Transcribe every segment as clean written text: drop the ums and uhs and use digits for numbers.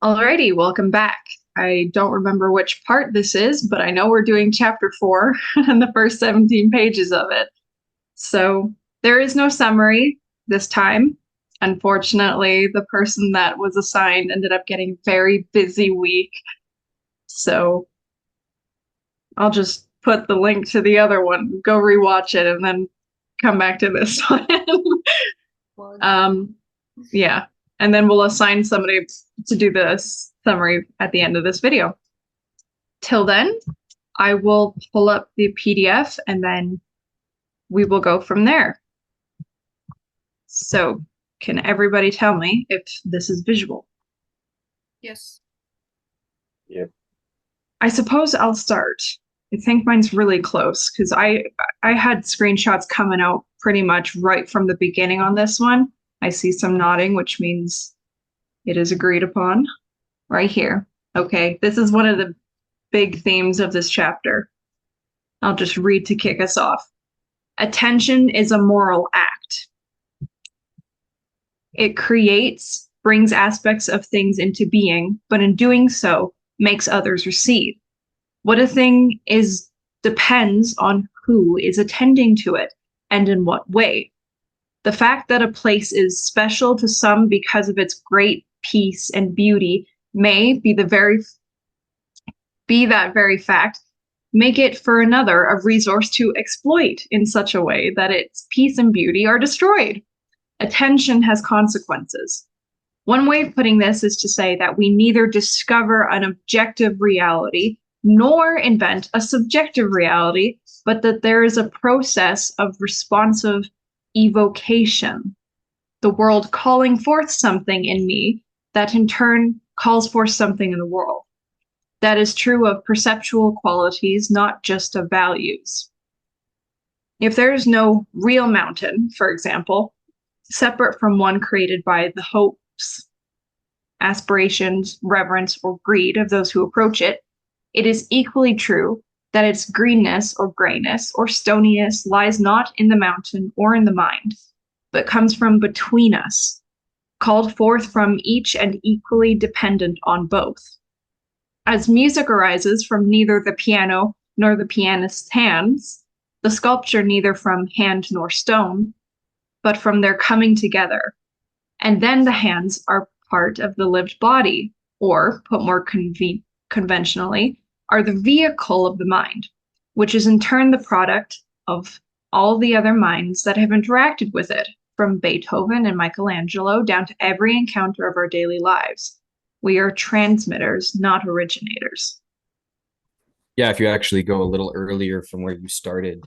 Alrighty, welcome back. I don't remember which part this is, but I know we're doing chapter 4 and the first 17 pages of it. So there is no summary this time. Unfortunately, the person that was assigned ended up getting a very busy week. So I'll just put the link to the other one, go rewatch it, and then come back to this one. um, yeah. And then we'll assign somebody to do this summary at the end of this video. Till then, I will pull up the PDF and then we will go from there. So, can everybody tell me if this is visual? Yes. Yep. I suppose I'll start. I think mine's really close because I had screenshots coming out pretty much right from the beginning on this one. I see some nodding, which means it is agreed upon right here. Okay, this is one of the big themes of this chapter. I'll just read to kick us off. Attention is a moral act. It creates, brings aspects of things into being, but in doing so, makes others recede. What a thing is depends on who is attending to it and in what way. The fact that a place is special to some because of its great peace and beauty may be that very fact make it for another a resource to exploit in such a way that its peace and beauty are destroyed. Attention has consequences. One way of putting this is to say that we neither discover an objective reality nor invent a subjective reality, but that there is a process of responsive evocation, the world calling forth something in me that in turn calls forth something in the world. That is true of perceptual qualities, not just of values. If there is no real mountain, for example, separate from one created by the hopes, aspirations, reverence, or greed of those who approach it, it is equally true that its greenness or grayness or stoniness lies not in the mountain or in the mind, but comes from between us, called forth from each and equally dependent on both. As music arises from neither the piano nor the pianist's hands, the sculpture neither from hand nor stone, but from their coming together. And then the hands are part of the lived body, or, put more conventionally, are the vehicle of the mind, which is in turn the product of all the other minds that have interacted with it, from Beethoven and Michelangelo down to every encounter of our daily lives. We are transmitters, not originators. Yeah, if you actually go a little earlier from where you started,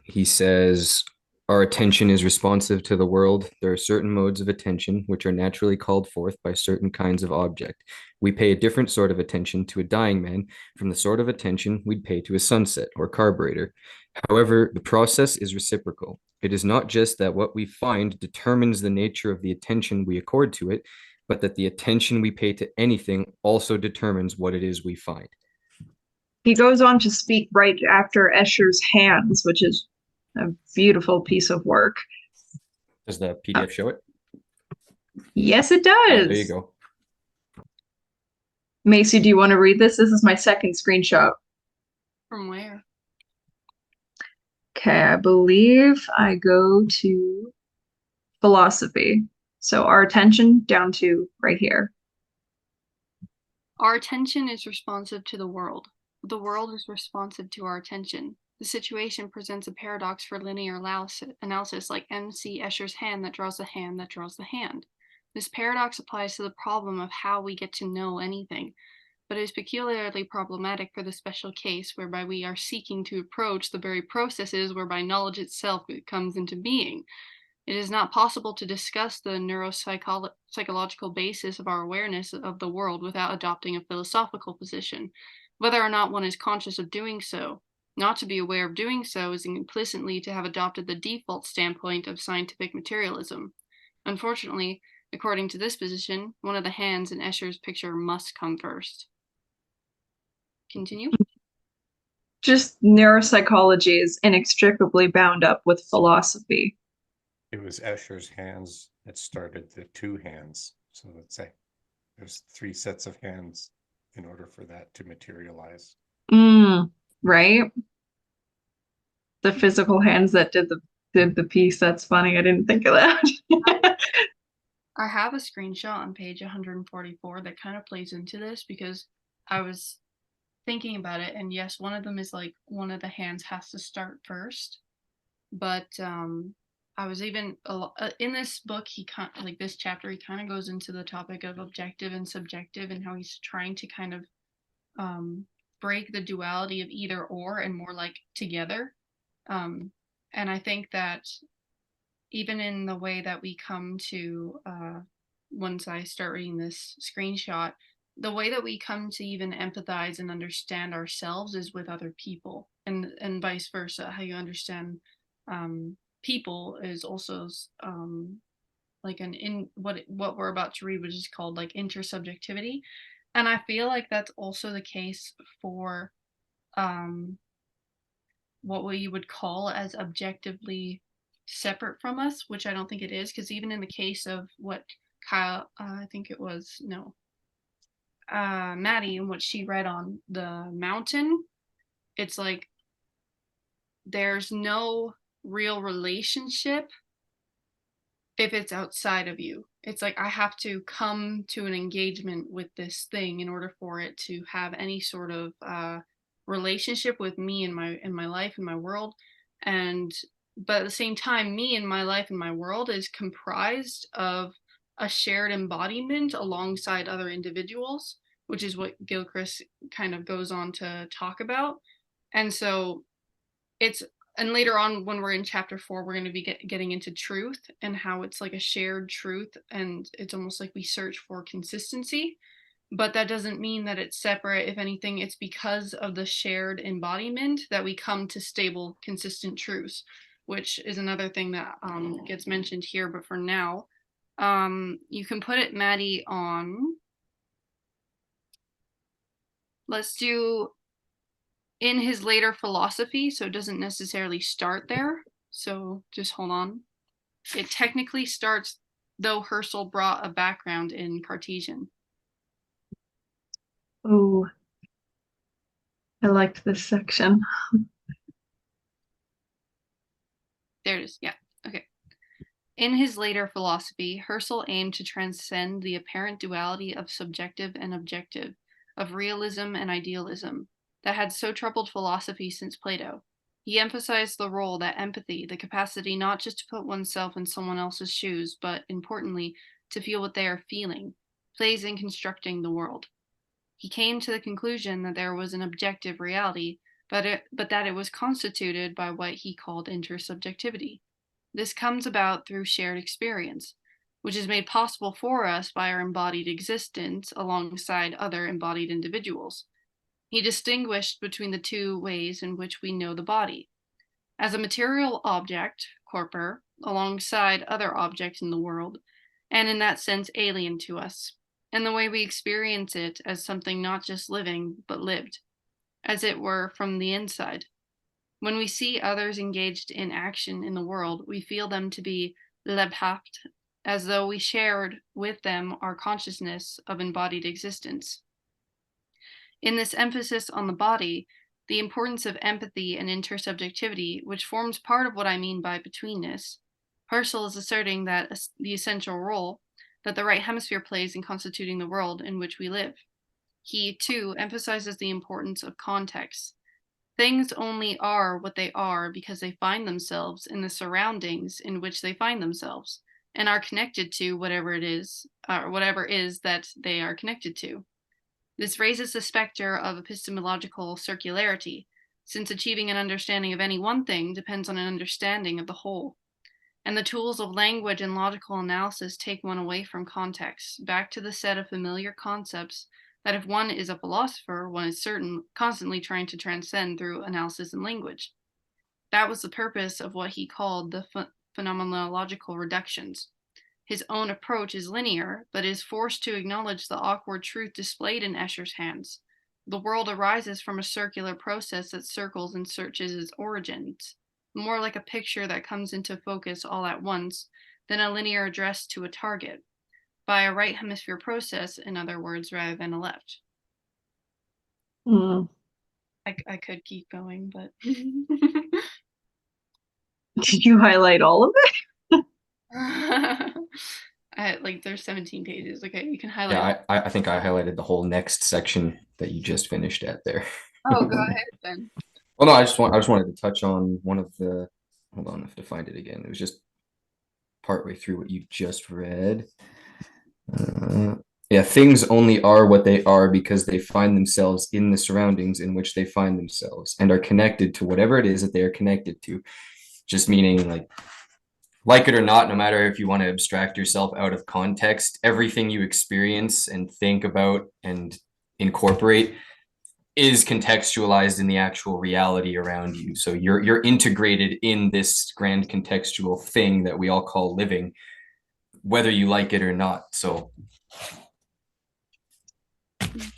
he says, our attention is responsive to the world. There are certain modes of attention which are naturally called forth by certain kinds of object. We pay a different sort of attention to a dying man from the sort of attention we'd pay to a sunset or carburetor. However, the process is reciprocal. It is not just that what we find determines the nature of the attention we accord to it, but that the attention we pay to anything also determines what it is we find. He goes on to speak right after Escher's Hands, which is a beautiful piece of work. Does the PDF show it? Yes, it does. Oh, there you go. Macy, do you want to read this? This is my second screenshot. From where? Okay, I believe I go to philosophy. So our attention down to right here. Our attention is responsive to the world. The world is responsive to our attention. The situation presents a paradox for linear analysis like M.C. Escher's hand that draws the hand that draws the hand. This paradox applies to the problem of how we get to know anything, but is peculiarly problematic for the special case whereby we are seeking to approach the very processes whereby knowledge itself comes into being. It is not possible to discuss the neuropsychological basis of our awareness of the world without adopting a philosophical position, whether or not one is conscious of doing so. Not to be aware of doing so is implicitly to have adopted the default standpoint of scientific materialism. Unfortunately, according to this position, one of the hands in Escher's picture must come first. Continue. Just neuropsychology is inextricably bound up with philosophy. It was Escher's hands that started the two hands. So let's say There's 3 sets of hands in order for that to materialize. Right? The physical hands that did the piece. That's funny. I didn't think of that. I have a screenshot on page 144 that kind of plays into this, because I was thinking about it, and yes, one of them is like one of the hands has to start first. But I was even in this book, he like this chapter, he kind of goes into the topic of objective and subjective, and how he's trying to kind of break the duality of either or and more like together. And I think that even in the way that we come to, once I start reading this screenshot, the way that we come to even empathize and understand ourselves is with other people, and vice versa. How you understand people is also like what we're about to read, which is called like intersubjectivity. And I feel like that's also the case for what we would call as objectively separate from us, which I don't think it is, because even in the case of what Kyle, I think it was, no, Maddie, and what she read on the mountain, it's like there's no real relationship if it's outside of you. It's like I have to come to an engagement with this thing in order for it to have any sort of relationship with me and my life and my world. And but at the same time, me and my life and my world is comprised of a shared embodiment alongside other individuals, which is what Gilchrist kind of goes on to talk about. And so it's, and later on when we're in chapter 4, we're going to be getting into truth and how it's like a shared truth, and it's almost like we search for consistency. But that doesn't mean that it's separate. If anything, it's because of the shared embodiment that we come to stable, consistent truths, which is another thing that gets mentioned here. But for now, you can put it, Maddie, on, let's do in his later philosophy, so it doesn't necessarily start there. So just hold on. It technically starts, though Husserl brought a background in Cartesian. Oh, I liked this section. There it is. Yeah. Okay. In his later philosophy, Husserl aimed to transcend the apparent duality of subjective and objective, of realism and idealism, that had so troubled philosophy since Plato. He emphasized the role that empathy, the capacity not just to put oneself in someone else's shoes, but, importantly, to feel what they are feeling, plays in constructing the world. He came to the conclusion that there was an objective reality, but that it was constituted by what he called intersubjectivity. This comes about through shared experience, which is made possible for us by our embodied existence alongside other embodied individuals. He distinguished between the two ways in which we know the body: as a material object, corpore, alongside other objects in the world, and in that sense alien to us, and the way we experience it as something not just living, but lived, as it were from the inside. When we see others engaged in action in the world, we feel them to be lebhaft, as though we shared with them our consciousness of embodied existence. In this emphasis on the body, the importance of empathy and intersubjectivity, which forms part of what I mean by betweenness, Husserl is asserting that the essential role that the right hemisphere plays in constituting the world in which we live. He, too, emphasizes the importance of context. Things only are what they are because they find themselves in the surroundings in which they find themselves, and are connected to whatever it is, or whatever is that they are connected to. This raises the specter of epistemological circularity, since achieving an understanding of any one thing depends on an understanding of the whole. And the tools of language and logical analysis take one away from context, back to the set of familiar concepts that if one is a philosopher, one is constantly trying to transcend through analysis and language. That was the purpose of what he called the phenomenological reductions. His own approach is linear, but is forced to acknowledge the awkward truth displayed in Escher's hands. The world arises from a circular process that circles and searches its origins, more like a picture that comes into focus all at once than a linear address to a target. by a right hemisphere process, in other words, rather than a left. Mm. I could keep going, but Did you highlight all of it? like there's 17 pages. Okay, you can highlight. Yeah, I think I highlighted the whole next section that you just finished at there. Oh, go ahead then. Well, no, I just wanted to touch on one of the. Hold on, I have to find it again. It was just partway through what you just read. Yeah, things only are what they are because they find themselves in the surroundings in which they find themselves and are connected to whatever it is that they are connected to. Just meaning like it or not, no matter if you want to abstract yourself out of context, everything you experience and think about and incorporate is contextualized in the actual reality around you. So you're integrated in this grand contextual thing that we all call living, whether you like it or not. So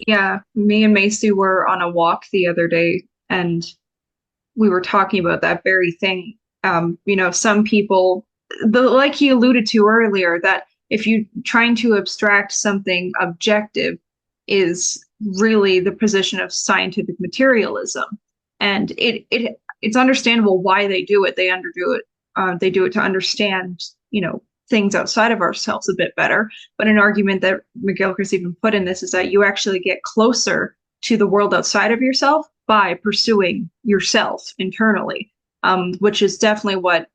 Yeah, me and Macy were on a walk the other day, and we were talking about that very thing. Some people, like he alluded to earlier, that if you trying to abstract something objective is really the position of scientific materialism, and it's understandable why they do it. They underdo it. They do it to understand, things outside of ourselves a bit better. But an argument that McGilchrist even put in this is that you actually get closer to the world outside of yourself by pursuing yourself internally, which is definitely what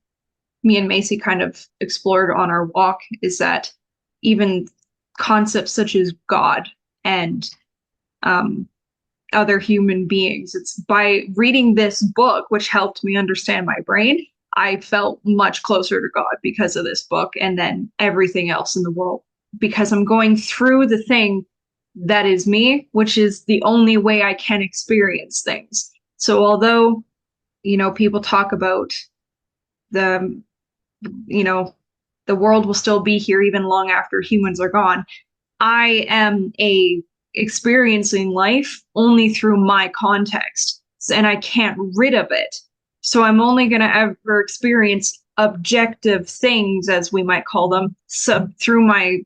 me and Macy kind of explored on our walk, is that even concepts such as God and other human beings, it's by reading this book, which helped me understand my brain, I felt much closer to God because of this book, and then everything else in the world, because I'm going through the thing that is me, which is the only way I can experience things. So although, people talk about the, you know, the world will still be here even long after humans are gone, I am experiencing life only through my context, and I can't rid of it. So I'm only going to ever experience objective things, as we might call them, through my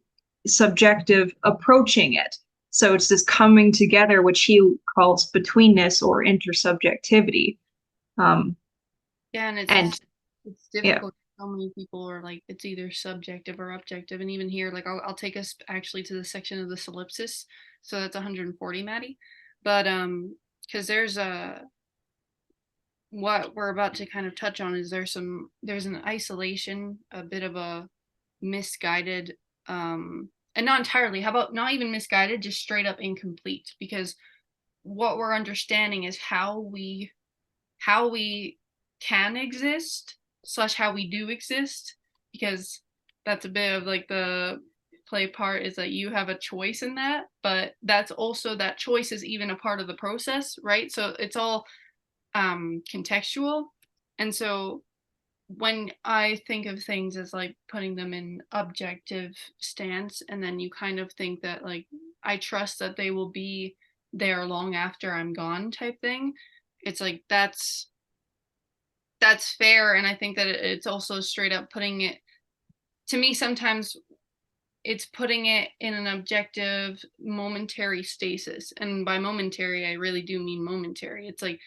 subjective approaching it. So it's this coming together, which he calls betweenness or intersubjectivity. Yeah, and And it's yeah, difficult. So many people are like, it's either subjective or objective. And even here, like I'll take us actually to the section of the solipsis. So that's 140, Maddie. But because there's what we're about to kind of touch on is there's an isolation, a bit of a misguided, and not entirely, how about not even misguided, just straight up incomplete, because what we're understanding is how we can exist / how we do exist, because that's a bit of like the play part, is that you have a choice in that, but that's also, that choice is even a part of the process, right? So it's all contextual. And so when I think of things as like putting them in objective stance, and then you kind of think that like I trust that they will be there long after I'm gone type thing, it's like that's fair. And I think that it's also straight up putting it, to me sometimes it's putting it in an objective momentary stasis, and by momentary I really do mean momentary. It's like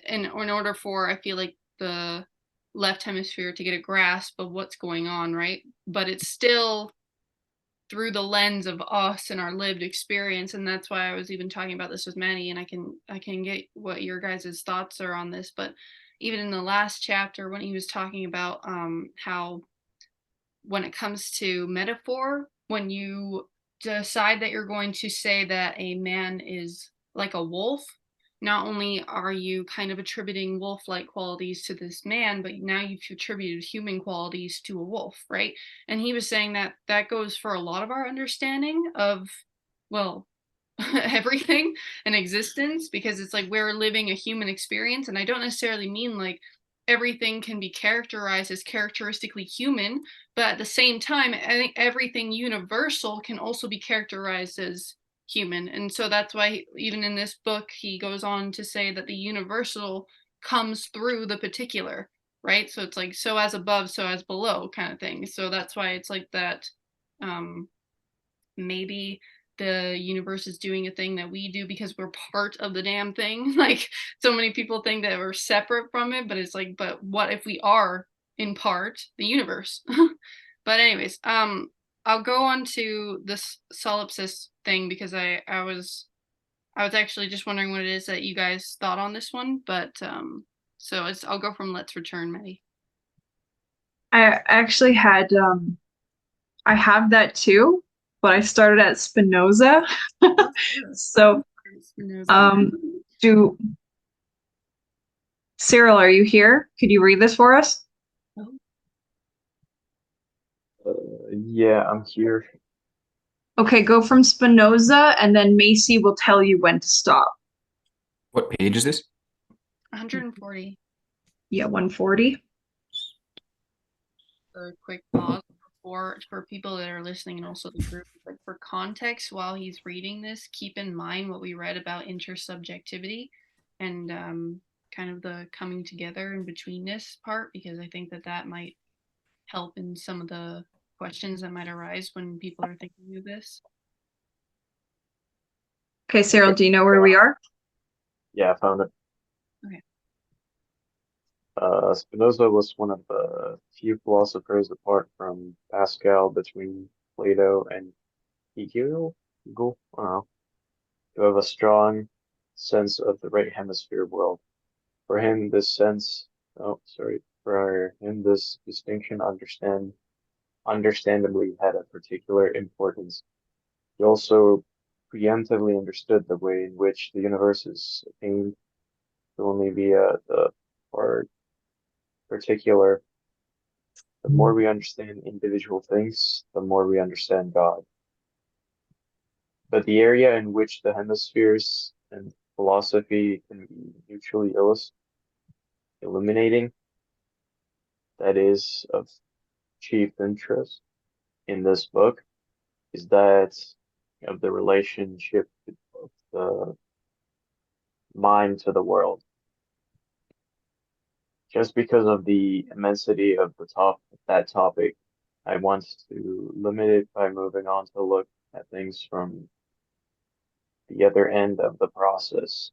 in order for, I feel like, the left hemisphere to get a grasp of what's going on, right? But it's still through the lens of us and our lived experience. And that's why I was even talking about this with Manny, and I can get what your guys' thoughts are on this. But even in the last chapter, when he was talking about how when it comes to metaphor, when you decide that you're going to say that a man is like a wolf, not only are you kind of attributing wolf-like qualities to this man, but now you've attributed human qualities to a wolf, right? And he was saying that that goes for a lot of our understanding of, well, everything in existence, because it's like we're living a human experience. And I don't necessarily mean like everything can be characterized as characteristically human, but at the same time, I think everything universal can also be characterized as human. And so that's why even in this book he goes on to say that the universal comes through the particular, right? So it's like, so as above, so as below kind of thing. So that's why it's like that maybe the universe is doing a thing that we do because we're part of the damn thing. Like, so many people think that we're separate from it, but it's like, but what if we are in part the universe? But anyways, I'll go on to this solipsis thing because I was actually just wondering what it is that you guys thought on this one, but so I'll go from let's return, Maddie. I actually had I have that too, but I started at Spinoza. So do Cyril, are you here? Could you read this for us? Yeah, I'm here. Okay, go from Spinoza and then Macy will tell you when to stop. What page is this? 140. Yeah, 140. A quick pause for people that are listening and also the group. Like, for context, while he's reading this, keep in mind what we read about intersubjectivity and kind of the coming together in betweenness part, because I think that might help in some of the questions that might arise when people are thinking of this. Okay, Cyril, do you know where we are? Yeah, I found it. Okay. Spinoza was one of the few philosophers apart from Pascal between Plato and Hegel, I don't know, who have a strong sense of the right hemisphere world. For him, this distinction understandably had a particular importance. He also preemptively understood the way in which the universe is attained to only via the particular. The more we understand individual things, the more we understand God. But the area in which the hemispheres and philosophy can be mutually illuminating, that is of chief interest in this book, is that of the relationship of the mind to the world. Just because of the immensity of that topic, I want to limit it by moving on to look at things from the other end of the process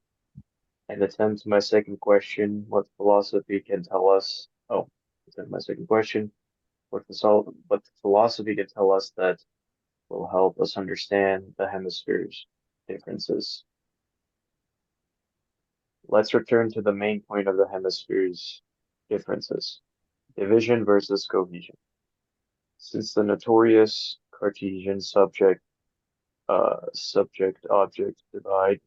and attempt my second question, what philosophy can tell us. My second question, what the philosophy can tell us that will help us understand the hemispheres' differences. Let's return to the main point of the hemispheres' differences: division versus cohesion. Since the notorious Cartesian subject-object divide,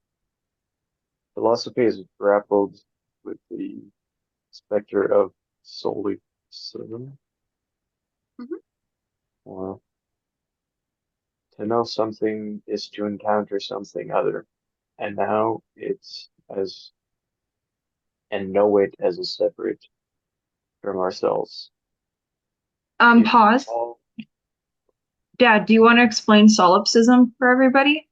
philosophy has grappled with the specter of solipsism. Well, to know something is to encounter something other, and know it as a separate from ourselves. Pause. Dad, do you want to explain solipsism for everybody?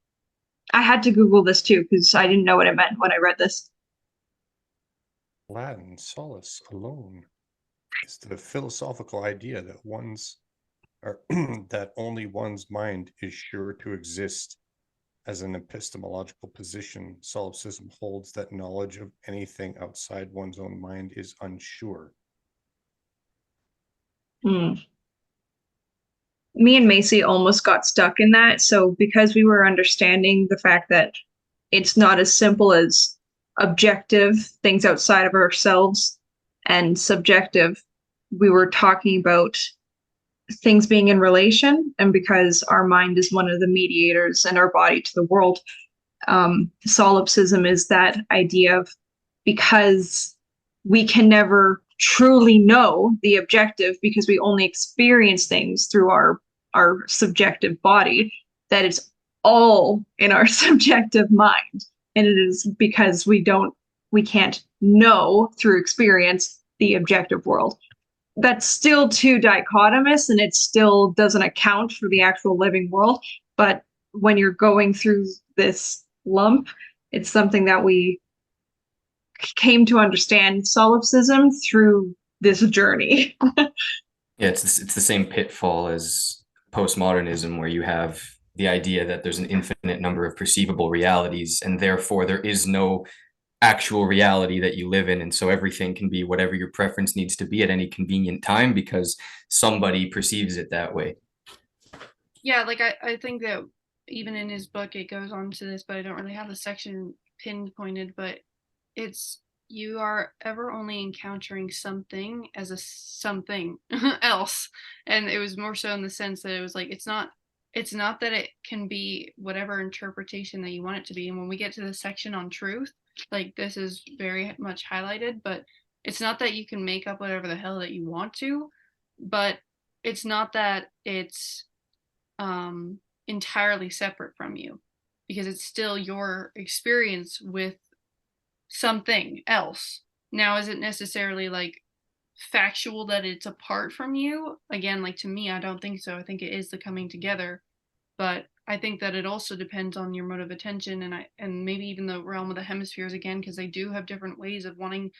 I had to Google this too because I didn't know what it meant when I read this. Latin solus, alone, is the philosophical idea that that only one's mind is sure to exist. As an epistemological position, solipsism holds that knowledge of anything outside one's own mind is unsure. Me and Macy almost got stuck in that. So because we were understanding the fact that it's not as simple as objective things outside of ourselves and subjective, we were talking about things being in relation, and because our mind is one of the mediators and our body to the world, solipsism is that idea of, because we can never truly know the objective because we only experience things through our subjective body, that it's all in our subjective mind, and it is because we can't know through experience the objective world. That's still too dichotomous, and it still doesn't account for the actual living world. But when you're going through this lump, it's something that we came to understand solipsism through this journey. Yeah, it's the same pitfall as postmodernism, where you have the idea that there's an infinite number of perceivable realities, and therefore there is no actual reality that you live in. And so everything can be whatever your preference needs to be at any convenient time because somebody perceives it that way. Yeah, like I think that even in his book it goes on to this, but I don't really have the section pinpointed, but it's you are ever only encountering something as a something else. And it was more so in the sense that it was like it's not that it can be whatever interpretation that you want it to be. And when we get to the section on truth, like this is very much highlighted, but it's not that you can make up whatever the hell that you want to, but it's not that it's entirely separate from you, because it's still your experience with something else. Now, is it necessarily like factual that it's apart from you? Again, like to me, I don't think so. I think it is the coming together, but I think that it also depends on your mode of attention and maybe even the realm of the hemispheres again, because they do have different ways of wanting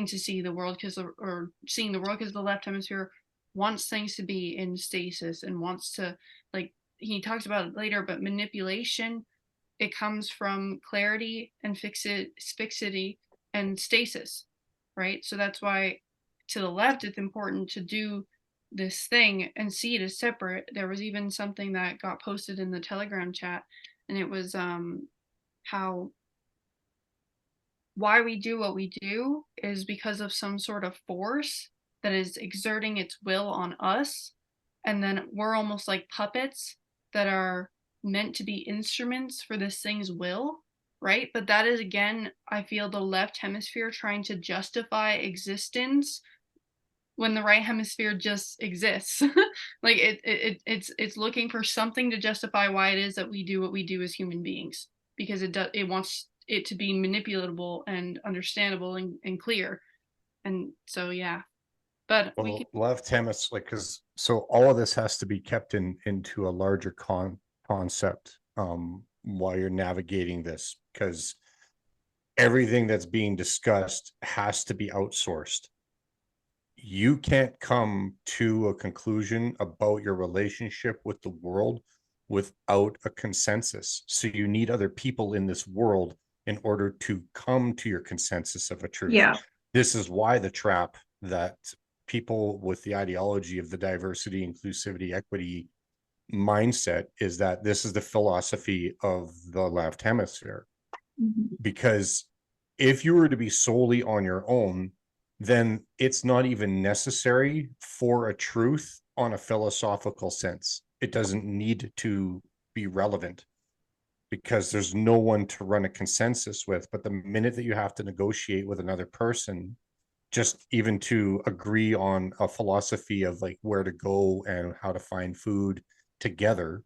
to see the world, or seeing the world, because the left hemisphere wants things to be in stasis and wants to, like he talks about it later, but manipulation, it comes from clarity and fixity and stasis, right? So that's why to the left it's important to do this thing and see it as separate. There was even something that got posted in the Telegram chat, and it was how why we do what we do is because of some sort of force that is exerting its will on us, and then we're almost like puppets that are meant to be instruments for this thing's will, right? But that is, again, I feel the left hemisphere trying to justify existence when the right hemisphere just exists. Like it's looking for something to justify why it is that we do what we do as human beings, because it wants it to be manipulatable and understandable and clear. And so yeah, but well, left hemisphere, because so all of this has to be kept into a larger concept while you're navigating this, because everything that's being discussed has to be outsourced. You can't come to a conclusion about your relationship with the world without a consensus. So you need other people in this world in order to come to your consensus of a truth. Yeah. This is why the trap that people with the ideology of the diversity, inclusivity, equity mindset is that this is the philosophy of the left hemisphere. Mm-hmm. Because if you were to be solely on your own, then it's not even necessary for a truth on a philosophical sense. It doesn't need to be relevant because there's no one to run a consensus with. But the minute that you have to negotiate with another person, just even to agree on a philosophy of like where to go and how to find food together,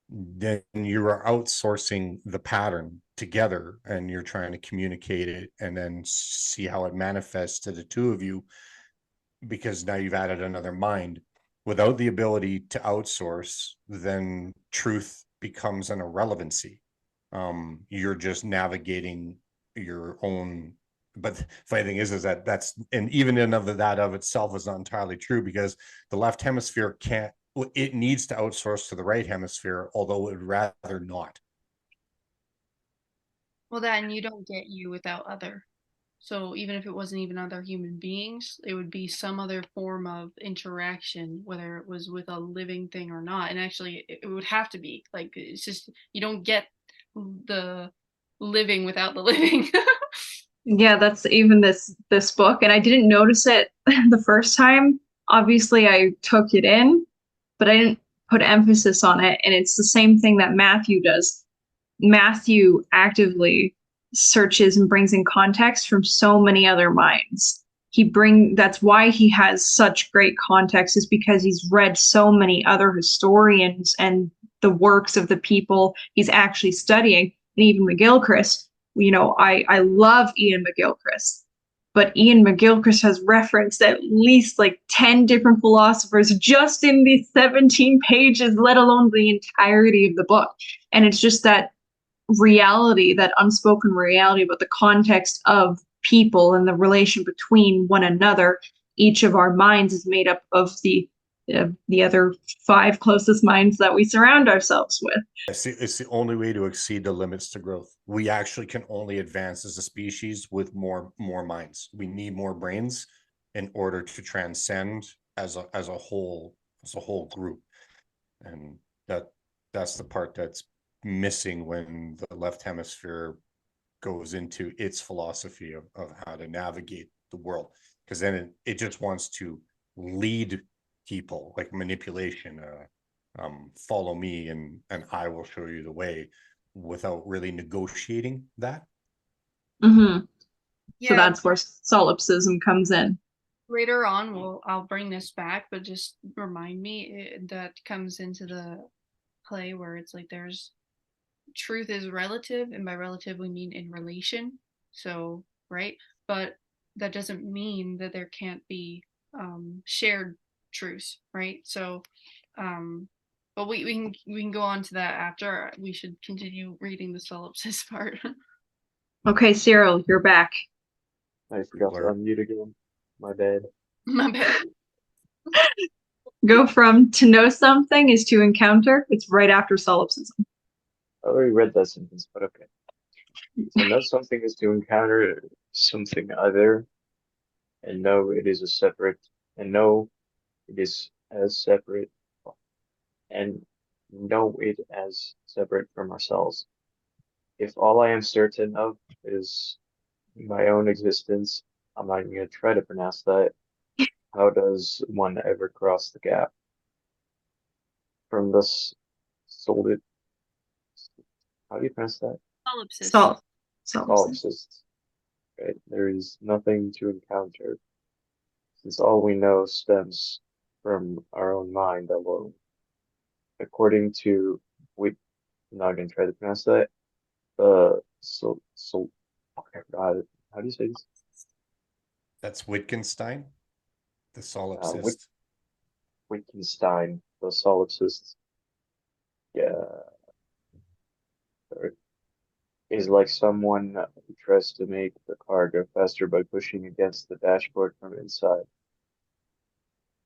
then you are outsourcing the pattern together and you're trying to communicate it and then see how it manifests to the two of you, because now you've added another mind. Without the ability to outsource, then truth becomes an irrelevancy. You're just navigating your own. But the funny thing is that that's, and even in of that of itself is not entirely true, because the left hemisphere can't, it needs to outsource to the right hemisphere, although it would rather not. Well, then you don't get you without other. So even if it wasn't even other human beings, it would be some other form of interaction, whether it was with a living thing or not. And actually, it would have to be like, it's just, you don't get the living without the living. Yeah, that's even this book, and I didn't notice it the first time. Obviously, I took it in, but I didn't put emphasis on it. And it's the same thing that Matthew does. Matthew actively searches and brings in context from so many other minds. That's why he has such great context, is because he's read so many other historians and the works of the people he's actually studying. And even McGilchrist, I love Iain McGilchrist, but Iain McGilchrist has referenced at least like 10 different philosophers just in these 17 pages, let alone the entirety of the book. And it's just that reality, that unspoken reality about the context of people and the relation between one another. Each of our minds is made up of the the other 5 closest minds that we surround ourselves with. It's the only way to exceed the limits to growth. We actually can only advance as a species with more minds. We need more brains in order to transcend as a whole group. And that's the part that's missing when the left hemisphere goes into its philosophy of how to navigate the world, because then it just wants to lead people, like manipulation, follow me and I will show you the way, without really negotiating that. Mm-hmm. So Yeah, that's where solipsism comes in. later on I'll bring this back, but just remind me that comes into the play where it's like there's truth is relative, and by relative we mean in relation. So, right? But that doesn't mean that there can't be shared truths, right? So, but we can go on to that after. We should continue reading the solipsis part. Okay, Cyril, you're back. I forgot to unmute again. My bad. My bad. Go from to know something is to encounter. It's right after solipsism. I already read that sentence, but okay. So know something is to encounter something other, and know it is a separate, and know it is as separate, and know it as separate from ourselves. If all I am certain of is my own existence, I'm not even going to try to pronounce that. How does one ever cross the gap? From this solid, how do you pronounce that? Solipsis. Solipsism. Right? There is nothing to encounter, since all we know stems from our own mind alone. According to I'm not going to try to pronounce that. Okay, God, how do you say this? That's Wittgenstein, the solipsist. Wittgenstein, the solipsist. Yeah, is like someone who tries to make the car go faster by pushing against the dashboard from inside.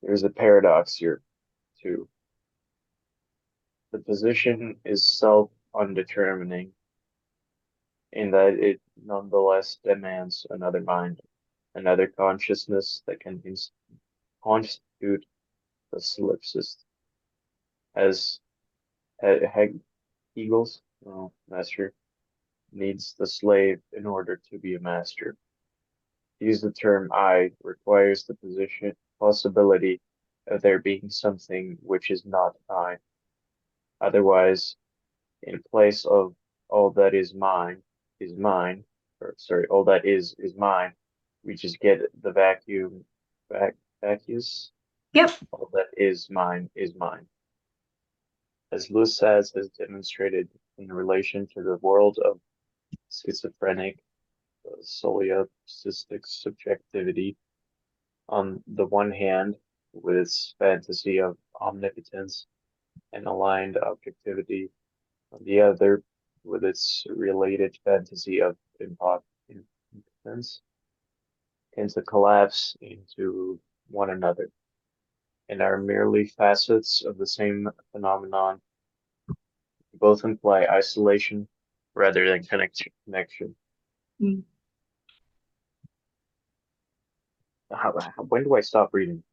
There's a paradox here, too. The position is self-undetermining, in that it nonetheless demands another mind, another consciousness that can constitute the solipsist. As Hegel's master needs the slave in order to be a master. To use the term I requires the possibility of there being something which is not I. Otherwise, in place of all that is mine, all that is mine, we just get the vacuous. Yep. All that is mine is mine. As Lewis has demonstrated in relation to the world of schizophrenic, solipsistic subjectivity, on the one hand, with its fantasy of omnipotence and aligned objectivity, on the other, with its related fantasy of impotence, tend to collapse into one another, and are merely facets of the same phenomenon. Both imply isolation rather than connection. Mm. When do I stop reading?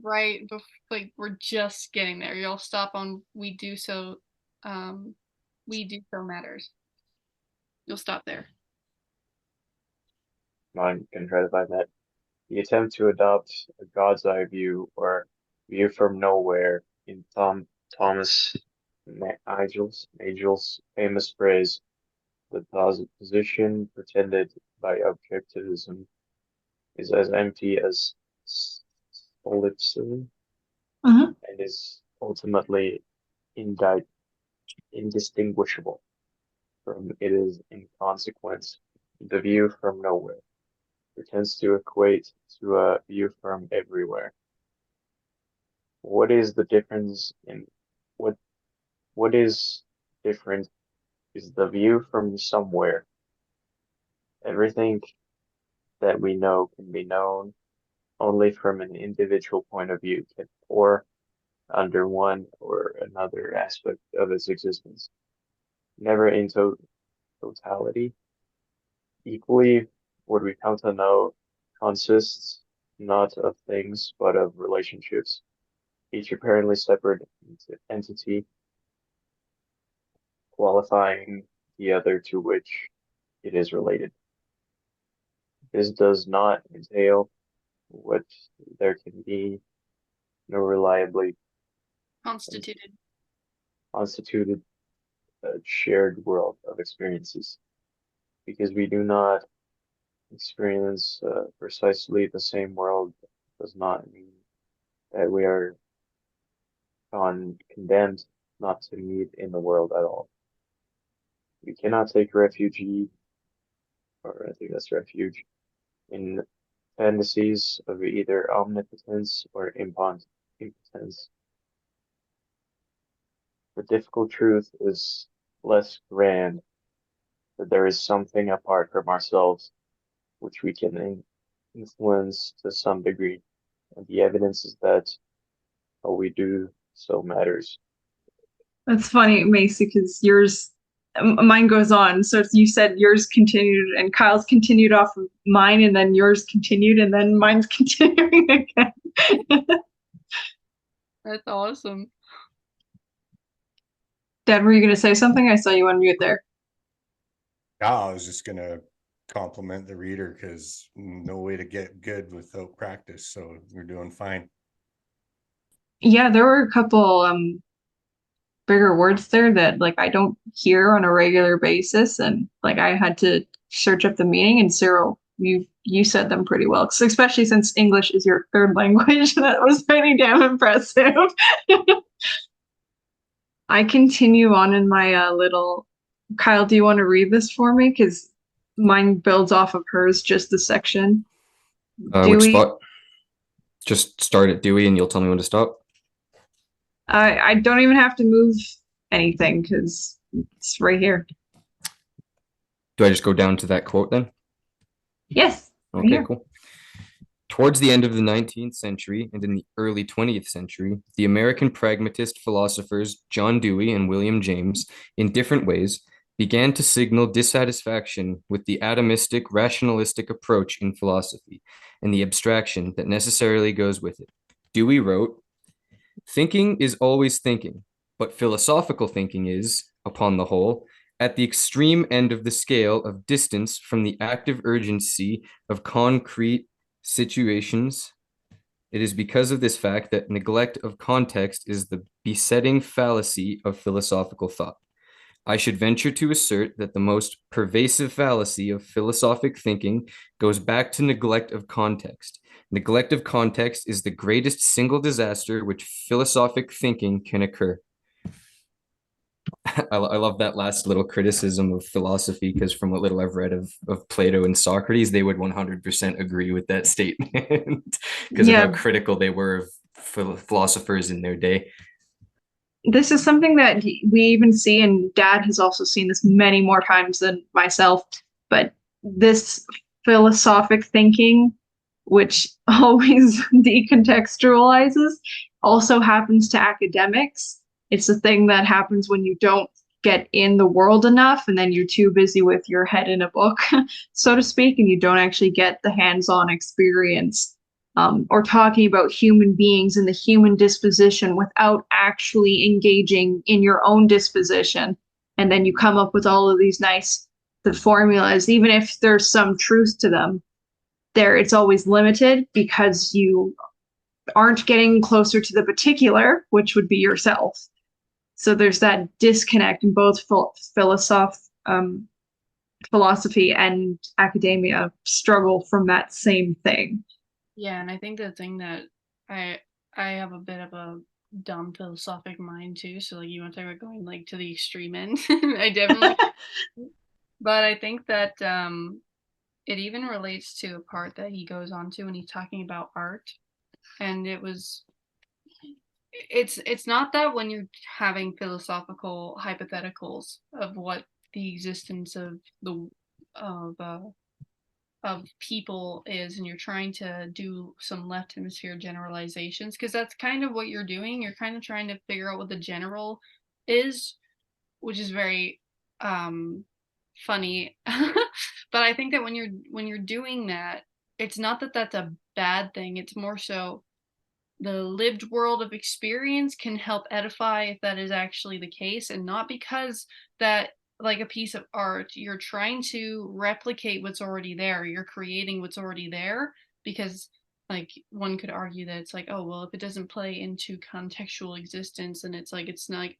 Right before, like we're just getting there. You'll stop on we do so matters. You'll stop there. I'm gonna try to find that. The attempt to adopt a God's eye view or view from nowhere in Thomas Nagel's famous phrase, the position pretended by objectivism is as empty as solipsism, Mhm. and is ultimately indistinguishable from it is in consequence the view from nowhere. It tends to equate to a view from everywhere. What is the difference in what is different is the view from somewhere. Everything that we know can be known only from an individual point of view can pour under one or another aspect of its existence, never in totality. Equally, what we come to know consists not of things, but of relationships, each apparently separate entity, qualifying the other to which it is related. This does not entail what there can be no reliably Constituted. constituted shared world of experiences, because we do not experience precisely the same world does not mean that we are condemned not to meet in the world at all. We cannot take refuge, or I think that's refuge, in fantasies of either omnipotence or impotence. The difficult truth is less grand, that there is something apart from ourselves which we can influence to some degree, and the evidence is that how we do so matters. That's funny, Macy, because mine goes on. So you said yours continued, and Kyle's continued off of mine, and then yours continued, and then mine's continuing again. That's awesome. Dad, were you going to say something? I saw you on mute there. Yeah, I was just gonna compliment the reader because no way to get good without practice. So you're doing fine. Yeah, there were a couple bigger words there that like I don't hear on a regular basis, and like I had to search up the meaning. And Cyril, you said them pretty well, especially since English is your third language. That was pretty damn impressive. I continue on in my little. Kyle, do you want to read this for me? Because mine builds off of hers, just the section. Which spot? Just start at Dewey and you'll tell me when to stop. I don't even have to move anything because it's right here. Do I just go down to that quote then? Yes. Right Okay, here. cool. Towards the end of the 19th century and in the early 20th century, the American pragmatist philosophers John Dewey and William James, in different ways, began to signal dissatisfaction with the atomistic, rationalistic approach in philosophy and the abstraction that necessarily goes with it. Dewey wrote, "Thinking is always thinking, but philosophical thinking is, upon the whole, at the extreme end of the scale of distance from the active urgency of concrete situations. It is because of this fact that neglect of context is the besetting fallacy of philosophical thought. I should venture to assert that the most pervasive fallacy of philosophic thinking goes back to neglect of context. Neglect of context is the greatest single disaster which philosophic thinking can occur." I love that last little criticism of philosophy, because from what little I've read of Plato and Socrates, they would 100% agree with that statement because of how critical they were of philosophers in their day. This is something that we even see, and Dad has also seen this many more times than myself, but this philosophic thinking, which always decontextualizes, also happens to academics. It's a thing that happens when you don't get in the world enough, and then you're too busy with your head in a book, so to speak, and you don't actually get the hands-on experience or talking about human beings and the human disposition without actually engaging in your own disposition. And then you come up with all of these nice formulas, even if there's some truth to them. It's always limited because you aren't getting closer to the particular, which would be yourself. So there's that disconnect in both philosophy and academia struggle from that same thing. Yeah, and I think the thing that I have a bit of a dumb philosophic mind too. So like you want to talk about going like to the extreme end. I definitely but I think that it even relates to a part that he goes on to when he's talking about art. And it's not that when you're having philosophical hypotheticals of what the existence of of people is, and you're trying to do some left hemisphere generalizations, because that's kind of what you're doing. You're kind of trying to figure out what the general is, which is very funny. But I think that when you're doing that, it's not that that's a bad thing. It's more so the lived world of experience can help edify if that is actually the case, and not because that, like a piece of art, you're trying to replicate what's already there, you're creating what's already there, because like one could argue that it's like, oh well, if it doesn't play into contextual existence, and it's like, it's not like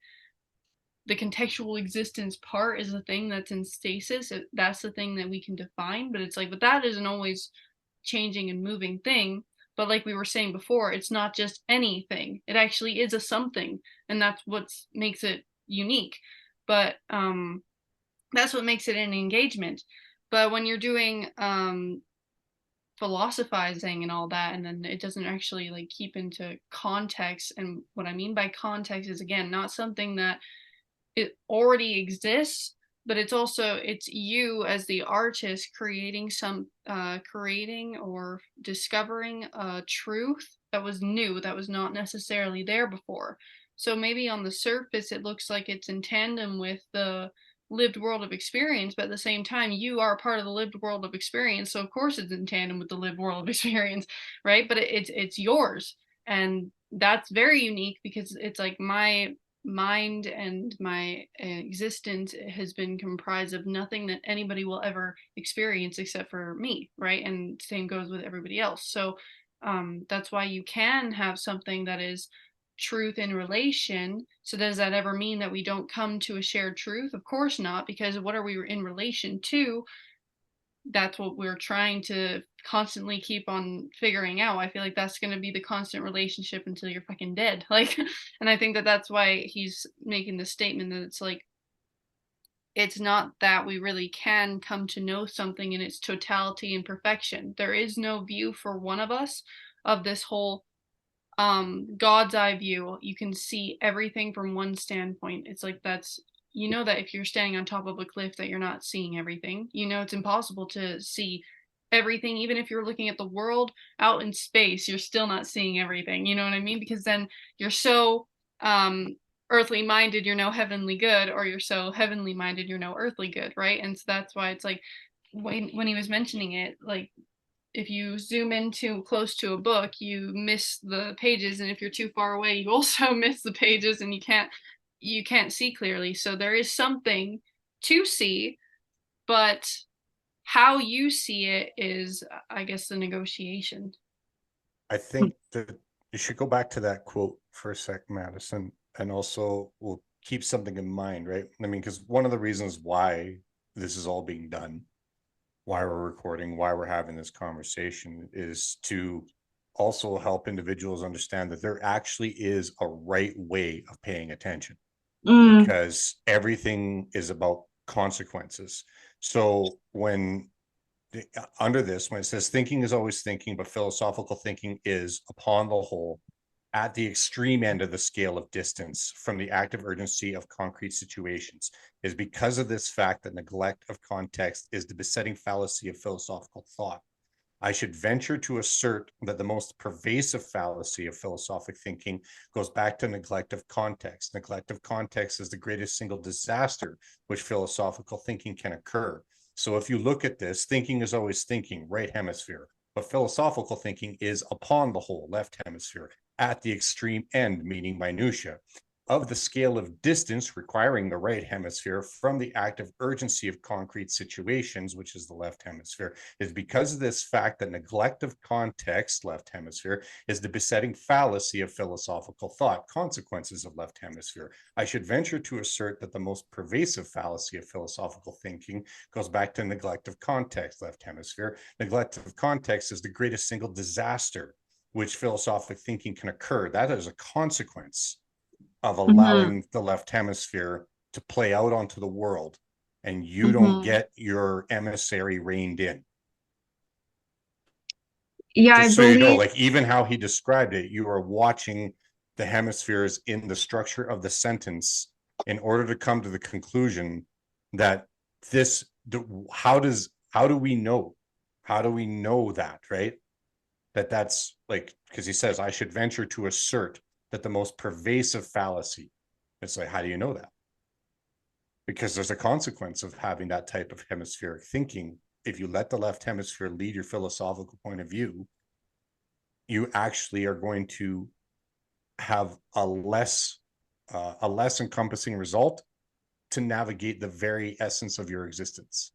the contextual existence part is the thing that's in stasis, that's the thing that we can define, but it's like, but that isn't always changing and moving thing. But like we were saying before, it's not just anything, it actually is a something, and that's what makes it unique. But that's what makes it an engagement. But when you're doing philosophizing and all that, and then it doesn't actually like keep into context, and what I mean by context is, again, not something that it already exists, but it's also, it's you as the artist creating creating or discovering a truth that was new, that was not necessarily there before. So maybe on the surface it looks like it's in tandem with the lived world of experience, but at the same time you are part of the lived world of experience, so of course it's in tandem with the lived world of experience, right? But it's yours, and that's very unique, because it's like my mind and my existence has been comprised of nothing that anybody will ever experience except for me, right? And same goes with everybody else. So that's why you can have something that is truth in relation. So does that ever mean that we don't come to a shared truth? Of course not, because what are we in relation to? That's what we're trying to constantly keep on figuring out. I feel like that's going to be the constant relationship until you're fucking dead. Like, and I think that that's why he's making the statement that it's like, it's not that we really can come to know something in its totality and perfection. There is no view for one of us of this whole God's eye view. You can see everything from one standpoint. It's like, that's, you know, that if you're standing on top of a cliff that you're not seeing everything. You know, it's impossible to see everything. Even if you're looking at the world out in space, you're still not seeing everything. You know what I mean? Because then you're so earthly minded, you're no heavenly good, or you're so heavenly minded, you're no earthly good, right? And so that's why it's like, when he was mentioning it, like, if you zoom in too close to a book, you miss the pages, and if you're too far away, you also miss the pages, and you can't see clearly. So there is something to see, but how you see it is, I guess, the negotiation. I think that you should go back to that quote for a sec, Madison, and also we'll keep something in mind, right? I mean, because one of the reasons why this is all being done, why we're recording, why we're having this conversation, is to also help individuals understand that there actually is a right way of paying attention, because everything is about consequences. So when under this, when it says thinking is always thinking, but philosophical thinking is, upon the whole, at the extreme end of the scale of distance from the active urgency of concrete situations, is because of this fact that neglect of context is the besetting fallacy of philosophical thought. I should venture to assert that the most pervasive fallacy of philosophic thinking goes back to neglect of context. Neglect of context is the greatest single disaster which philosophical thinking can occur. So if you look at this, thinking is always thinking, right hemisphere, but philosophical thinking is, upon the whole, left hemisphere, at the extreme end, meaning minutia, of the scale of distance requiring the right hemisphere from the active urgency of concrete situations, which is the left hemisphere, is because of this fact that neglect of context, left hemisphere, is the besetting fallacy of philosophical thought, consequences of left hemisphere. I should venture to assert that the most pervasive fallacy of philosophical thinking goes back to neglect of context, left hemisphere. Neglect of context is the greatest single disaster which philosophic thinking can occur. That is a consequence of allowing the left hemisphere to play out onto the world, and you don't get your emissary reined in. Yeah, Just I so you know, believe. like even how he described it, you are watching the hemispheres in the structure of the sentence in order to come to the conclusion that this, how do we know? How do we know that, right? That's like, because he says, I should venture to assert that the most pervasive fallacy. It's like, how do you know that? Because there's a consequence of having that type of hemispheric thinking. If you let the left hemisphere lead your philosophical point of view, you actually are going to have a less encompassing result to navigate the very essence of your existence.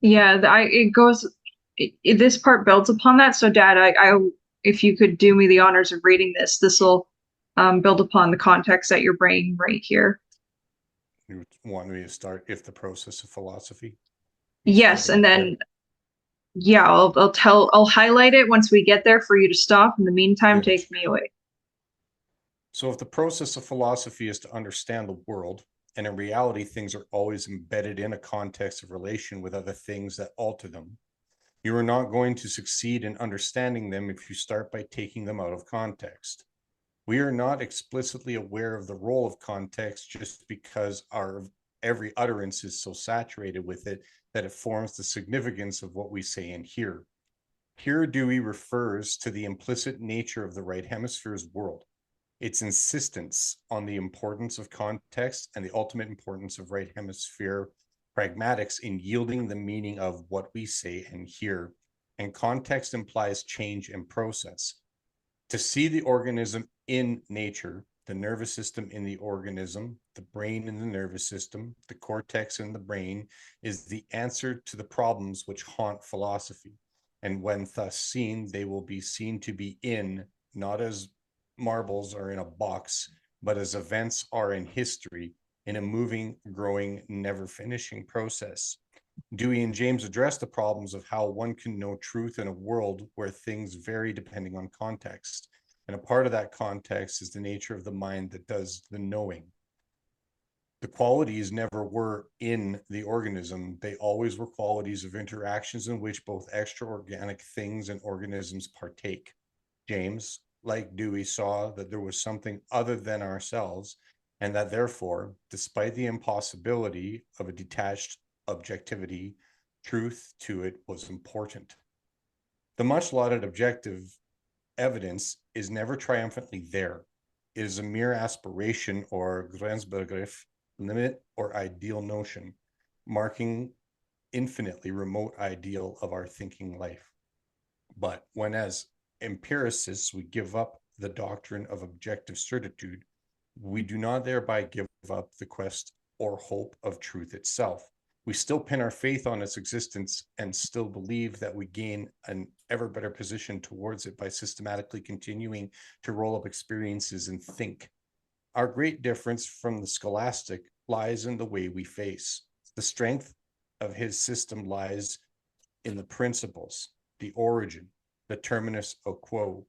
Yeah, this part builds upon that. So, Dad, if you could do me the honors of reading this, this will build upon the context that you're bringing right here. You want me to start if the process of philosophy? Yes, and then yeah, I'll highlight it once we get there for you to stop. In the meantime, Good. take me away. So if the process of philosophy is to understand the world, and in reality, things are always embedded in a context of relation with other things that alter them, you are not going to succeed in understanding them if you start by taking them out of context. We are not explicitly aware of the role of context just because our every utterance is so saturated with it that it forms the significance of what we say and hear. Here Dewey refers to the implicit nature of the right hemisphere's world, its insistence on the importance of context and the ultimate importance of right hemisphere pragmatics in yielding the meaning of what we say and hear. And context implies change and process. To see the organism in nature, the nervous system in the organism, the brain in the nervous system, the cortex in the brain, is the answer to the problems which haunt philosophy. And when thus seen, they will be seen to be in, not as marbles are in a box, but as events are in history, in a moving, growing, never finishing process. Dewey and James address the problems of how one can know truth in a world where things vary depending on context. And a part of that context is the nature of the mind that does the knowing. The qualities never were in the organism. They always were qualities of interactions in which both extra-organic things and organisms partake. James, like Dewey, saw that there was something other than ourselves, and that therefore, despite the impossibility of a detached objectivity, truth to it was important. The much lauded objective evidence is never triumphantly there. It is a mere aspiration or Grenzbegriff, limit or ideal notion, marking infinitely remote ideal of our thinking life. But when as empiricists we give up the doctrine of objective certitude, we do not thereby give up the quest or hope of truth itself. We still pin our faith on its existence and still believe that we gain an ever better position towards it by systematically continuing to roll up experiences and think. Our great difference from the scholastic lies in the way we face. The strength of his system lies in the principles, the origin, the terminus quo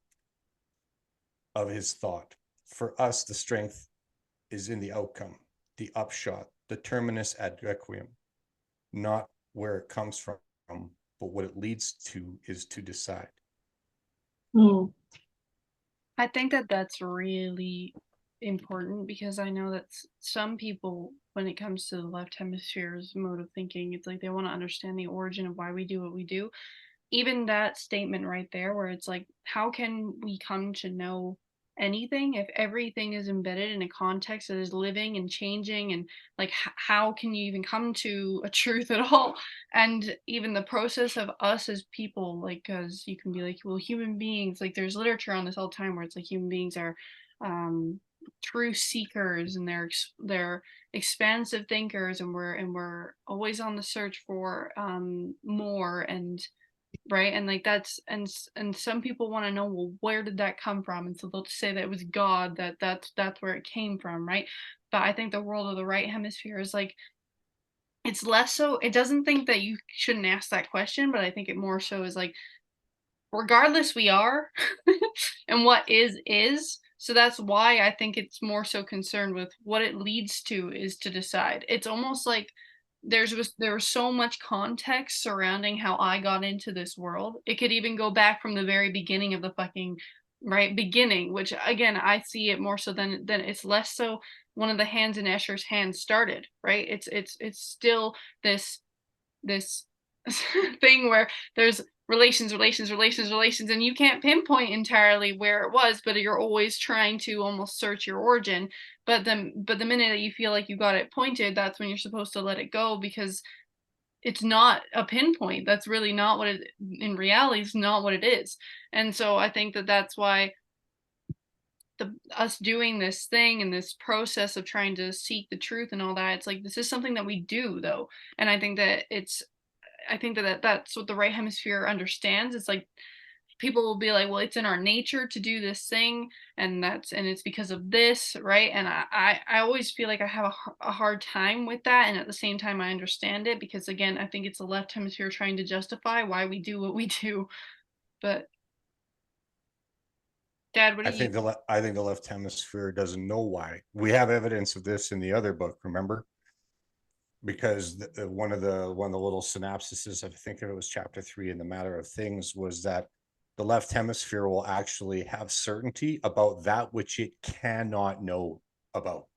of his thought. For us, the strength is in the outcome, the upshot, the terminus ad requiem, not where it comes from, but what it leads to is to decide. I think that that's really important because I know that some people, when it comes to the left hemisphere's mode of thinking, it's like they want to understand the origin of why we do what we do. Even that statement right there, where it's like, how can we come to know anything if everything is embedded in a context that is living and changing, and like how can you even come to a truth at all? And even the process of us as people, like, because you can be like, well, human beings, like there's literature on this all the time where it's like human beings are true seekers, and they're expansive thinkers, and we're always on the search for more, and right, and like that's and some people want to know, well, where did that come from? And so they'll say that it was God, that's where it came from, right? But I think the world of the right hemisphere is like, it's less so, it doesn't think that you shouldn't ask that question, but I think it more so is like, regardless, we are and what is. So that's why I think it's more so concerned with what it leads to is to decide. It's almost like there was so much context surrounding how I got into this world. It could even go back from the very beginning of the fucking right beginning, which again I see it more so than it's less so one of the hands in Escher's hands started, right? It's still this thing where there's relations, and you can't pinpoint entirely where it was, but you're always trying to almost search your origin. But the minute that you feel like you got it pointed, that's when you're supposed to let it go, because it's not a pinpoint. That's really not what it, in reality, is not what it is. And so I think that that's why us doing this thing and this process of trying to seek the truth and all that, it's like, this is something that we do though. And I think that that's what the right hemisphere understands. It's like, people will be like, well, it's in our nature to do this thing, and it's because of this, right? And I always feel like I have a hard time with that, and at the same time I understand it, because again, I think it's the left hemisphere trying to justify why we do what we do. But Dad, what do you I think the left hemisphere doesn't know why. We have evidence of this in the other book, remember? Because one of the little synopsises, I think it was chapter 3 in the Matter of Things, was that the left hemisphere will actually have certainty about that which it cannot know about.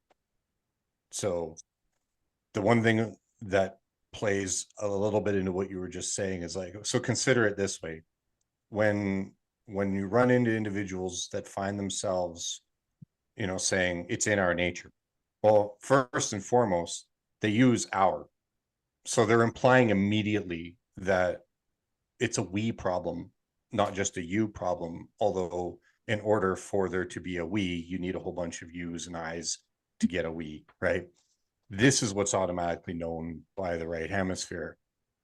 So the one thing that plays a little bit into what you were just saying is like, so consider it this way. When you run into individuals that find themselves, saying it's in our nature, well, first and foremost, they use our. So they're implying immediately that it's a we problem, not just a you problem. Although in order for there to be a we, you need a whole bunch of yous and I's to get a we, right? This is what's automatically known by the right hemisphere.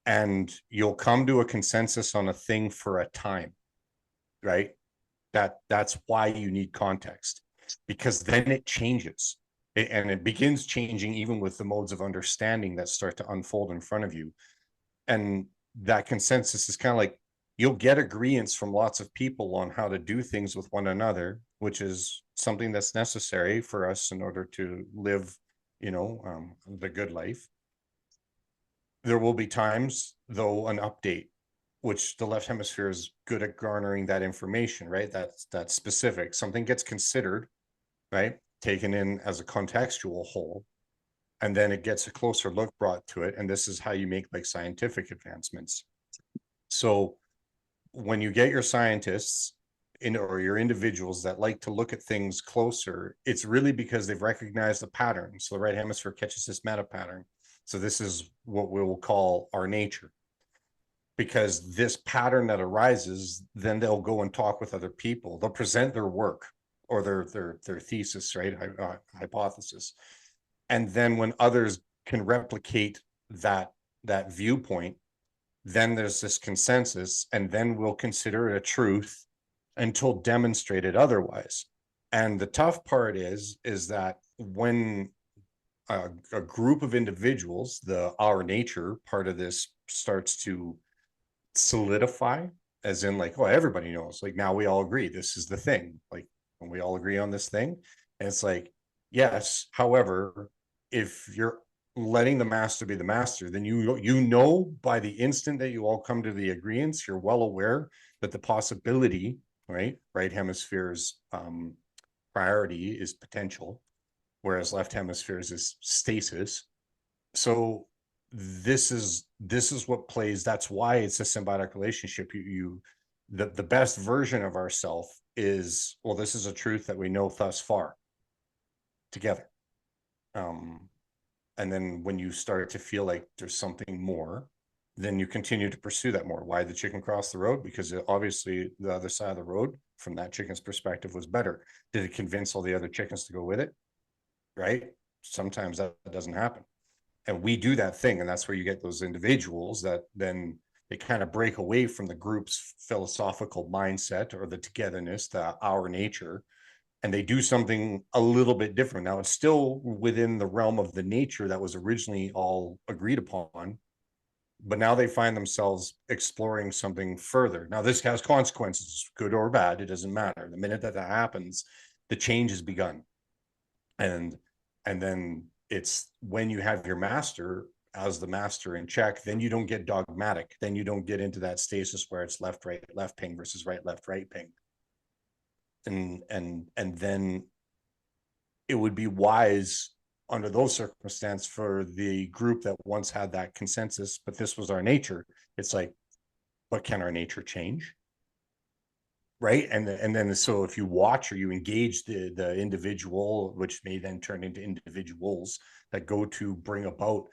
And you'll come to a consensus on a thing for a time, right? That's why you need context, because then it changes. And it begins changing even with the modes of understanding that start to unfold in front of you. And that consensus is kind of like, you'll get agreements from lots of people on how to do things with one another, which is something that's necessary for us in order to live, the good life. There will be times, though, an update, which the left hemisphere is good at garnering that information, right? That's specific. Something gets considered, right? Taken in as a contextual whole, and then it gets a closer look brought to it. And this is how you make like scientific advancements. So when you get your scientists or your individuals that like to look at things closer, it's really because they've recognized the pattern. So the right hemisphere catches this meta pattern. So this is what we will call our nature. Because this pattern that arises, then they'll go and talk with other people. They'll present their work or their thesis, right? Hypothesis. And then when others can replicate that viewpoint, then there's this consensus, and then we'll consider it a truth until demonstrated otherwise. And the tough part is that when a group of individuals, our nature part of this starts to solidify, as in like, oh, everybody knows, like now we all agree this is the thing, like when we all agree on this thing. And it's like, yes, however, if you're letting the master be the master, then by the instant that you all come to the agreements, you're well aware that the possibility, right hemisphere's priority is potential, whereas left hemisphere's is stasis. So this is what plays. That's why it's a symbiotic relationship. The best version of ourself is, well, this is a truth that we know thus far together. And then when you start to feel like there's something more, then you continue to pursue that more. Why the chicken crossed the road? Because obviously the other side of the road from that chicken's perspective was better. Did it convince all the other chickens to go with it? Right? Sometimes that doesn't happen. And we do that thing, and that's where you get those individuals that then they kind of break away from the group's philosophical mindset or the togetherness, our nature, and they do something a little bit different. Now, it's still within the realm of the nature that was originally all agreed upon, but now they find themselves exploring something further. Now, this has consequences, good or bad, it doesn't matter. The minute that happens, the change has begun. And then it's when you have your master as the master in check, then you don't get dogmatic. Then you don't get into that stasis where it's left, right, left ping versus right, left, right ping. And then it would be wise under those circumstances, for the group that once had that consensus, but this was our nature, it's like, but can our nature change? Right. And then so if you watch or you engage the individual, which may then turn into individuals that go to bring about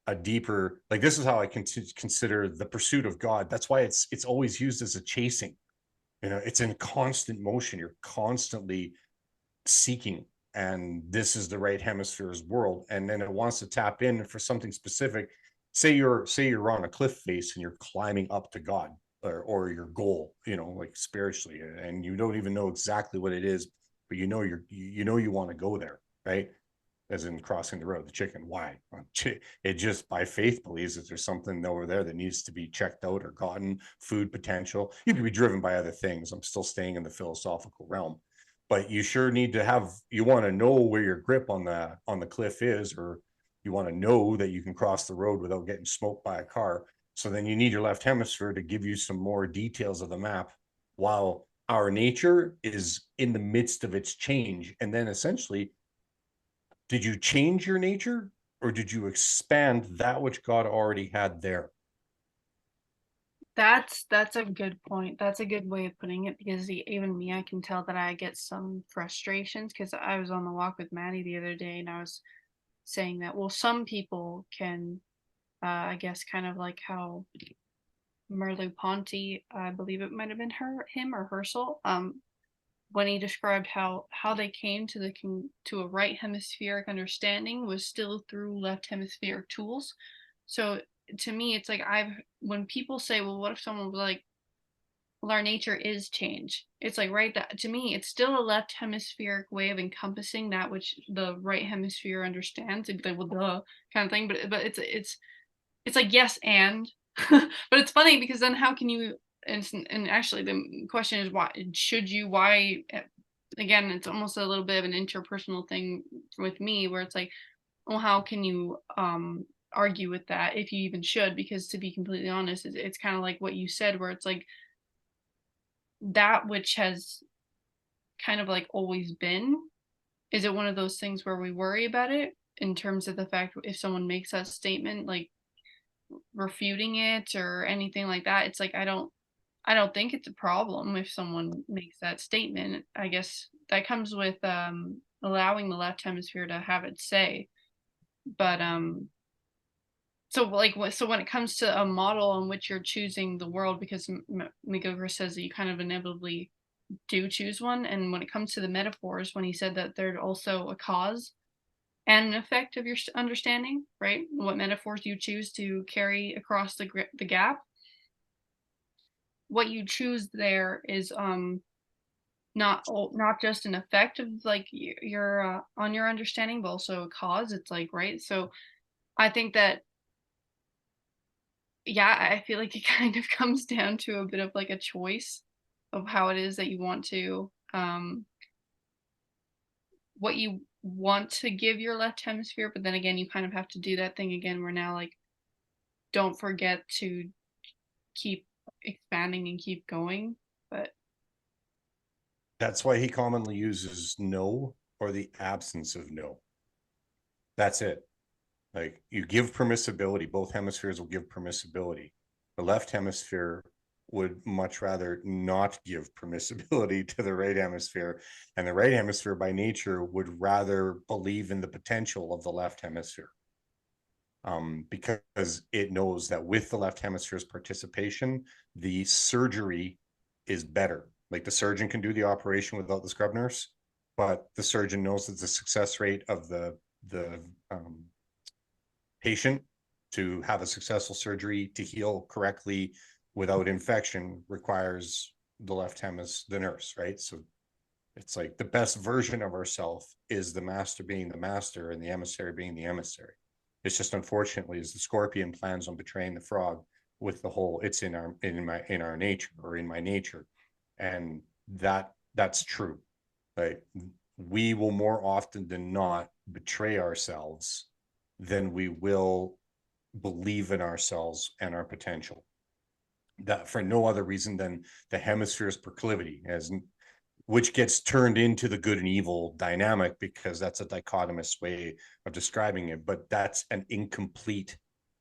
a deeper, like, this is how I consider the pursuit of God. That's why it's always used as a chasing. You know, it's in constant motion. You're constantly seeking, and this is the right hemisphere's world. And then it wants to tap in for something specific. Say you're on a cliff face and you're climbing up to God, or your goal, you know, like spiritually, and you don't even know exactly what it is, but you know you want to go there, right? As in crossing the road, the chicken. Why? It just by faith believes that there's something over there that needs to be checked out or gotten, food potential. You can be driven by other things. I'm still staying in the philosophical realm, but you sure need to have, you want to know where your grip on the cliff is, or you want to know that you can cross the road without getting smoked by a car. So then you need your left hemisphere to give you some more details of the map, while our nature is in the midst of its change. And then essentially, did you change your nature, or did you expand that which God already had there? That's a good point. That's a good way of putting it, because even me, I can tell that I get some frustrations, because I was on the walk with Maddie the other day and I was saying that, well, some people can, I guess, kind of like how Merleau-Ponty, I believe it might have been him or Herschel, when he described how they came to a right hemispheric understanding was still through left hemispheric tools. So to me, it's like, when people say, well, what if someone was like, well, our nature is change, it's like, right, that to me it's still a left hemispheric way of encompassing that which the right hemisphere understands. It'd be like, well, duh, kind of thing. But it's like, yes, and but it's funny, because then how can you, and actually the question is, why again, it's almost a little bit of an interpersonal thing with me, where it's like, well, how can you argue with that, if you even should? Because to be completely honest, it's kind of like what you said, where it's like, that which has kind of like always been, is it one of those things where we worry about it, in terms of the fact, if someone makes that statement, like refuting it or anything like that? It's like, I don't think it's a problem if someone makes that statement. I guess that comes with allowing the left hemisphere to have its say. But so like, so when it comes to a model in which you're choosing the world, because McGilchrist says that you kind of inevitably do choose one, and when it comes to the metaphors, when he said that there's also a cause and an effect of your understanding, right? What metaphors you choose to carry across the gap. What you choose there is not just an effect of like your on your understanding, but also a cause. It's like, right? So I think that, yeah, I feel like it kind of comes down to a bit of like a choice of how it is that you want to what you want to give your left hemisphere. But then again, you kind of have to do that thing again, where now, like, don't forget to keep expanding and keep going. But That's why he commonly uses no, or the absence of no. That's it. Like, you give permissibility, both hemispheres will give permissibility. The left hemisphere would much rather not give permissibility to the right hemisphere, and the right hemisphere by nature would rather believe in the potential of the left hemisphere, because it knows that with the left hemisphere's participation, the surgery is better. Like, the surgeon can do the operation without the scrub nurse, but the surgeon knows that the success rate of the patient to have a successful surgery to heal correctly without infection requires the left hemisphere, the nurse, right? So it's like, the best version of ourselves is the master being the master and the emissary being the emissary. It's just, unfortunately, as the scorpion plans on betraying the frog with the whole, it's in our nature, or in my nature. And that's true. Like, we will more often than not betray ourselves than we will believe in ourselves and our potential. That for no other reason than the hemisphere's proclivity. As which gets turned into the good and evil dynamic because that's a dichotomous way of describing it. But that's an incomplete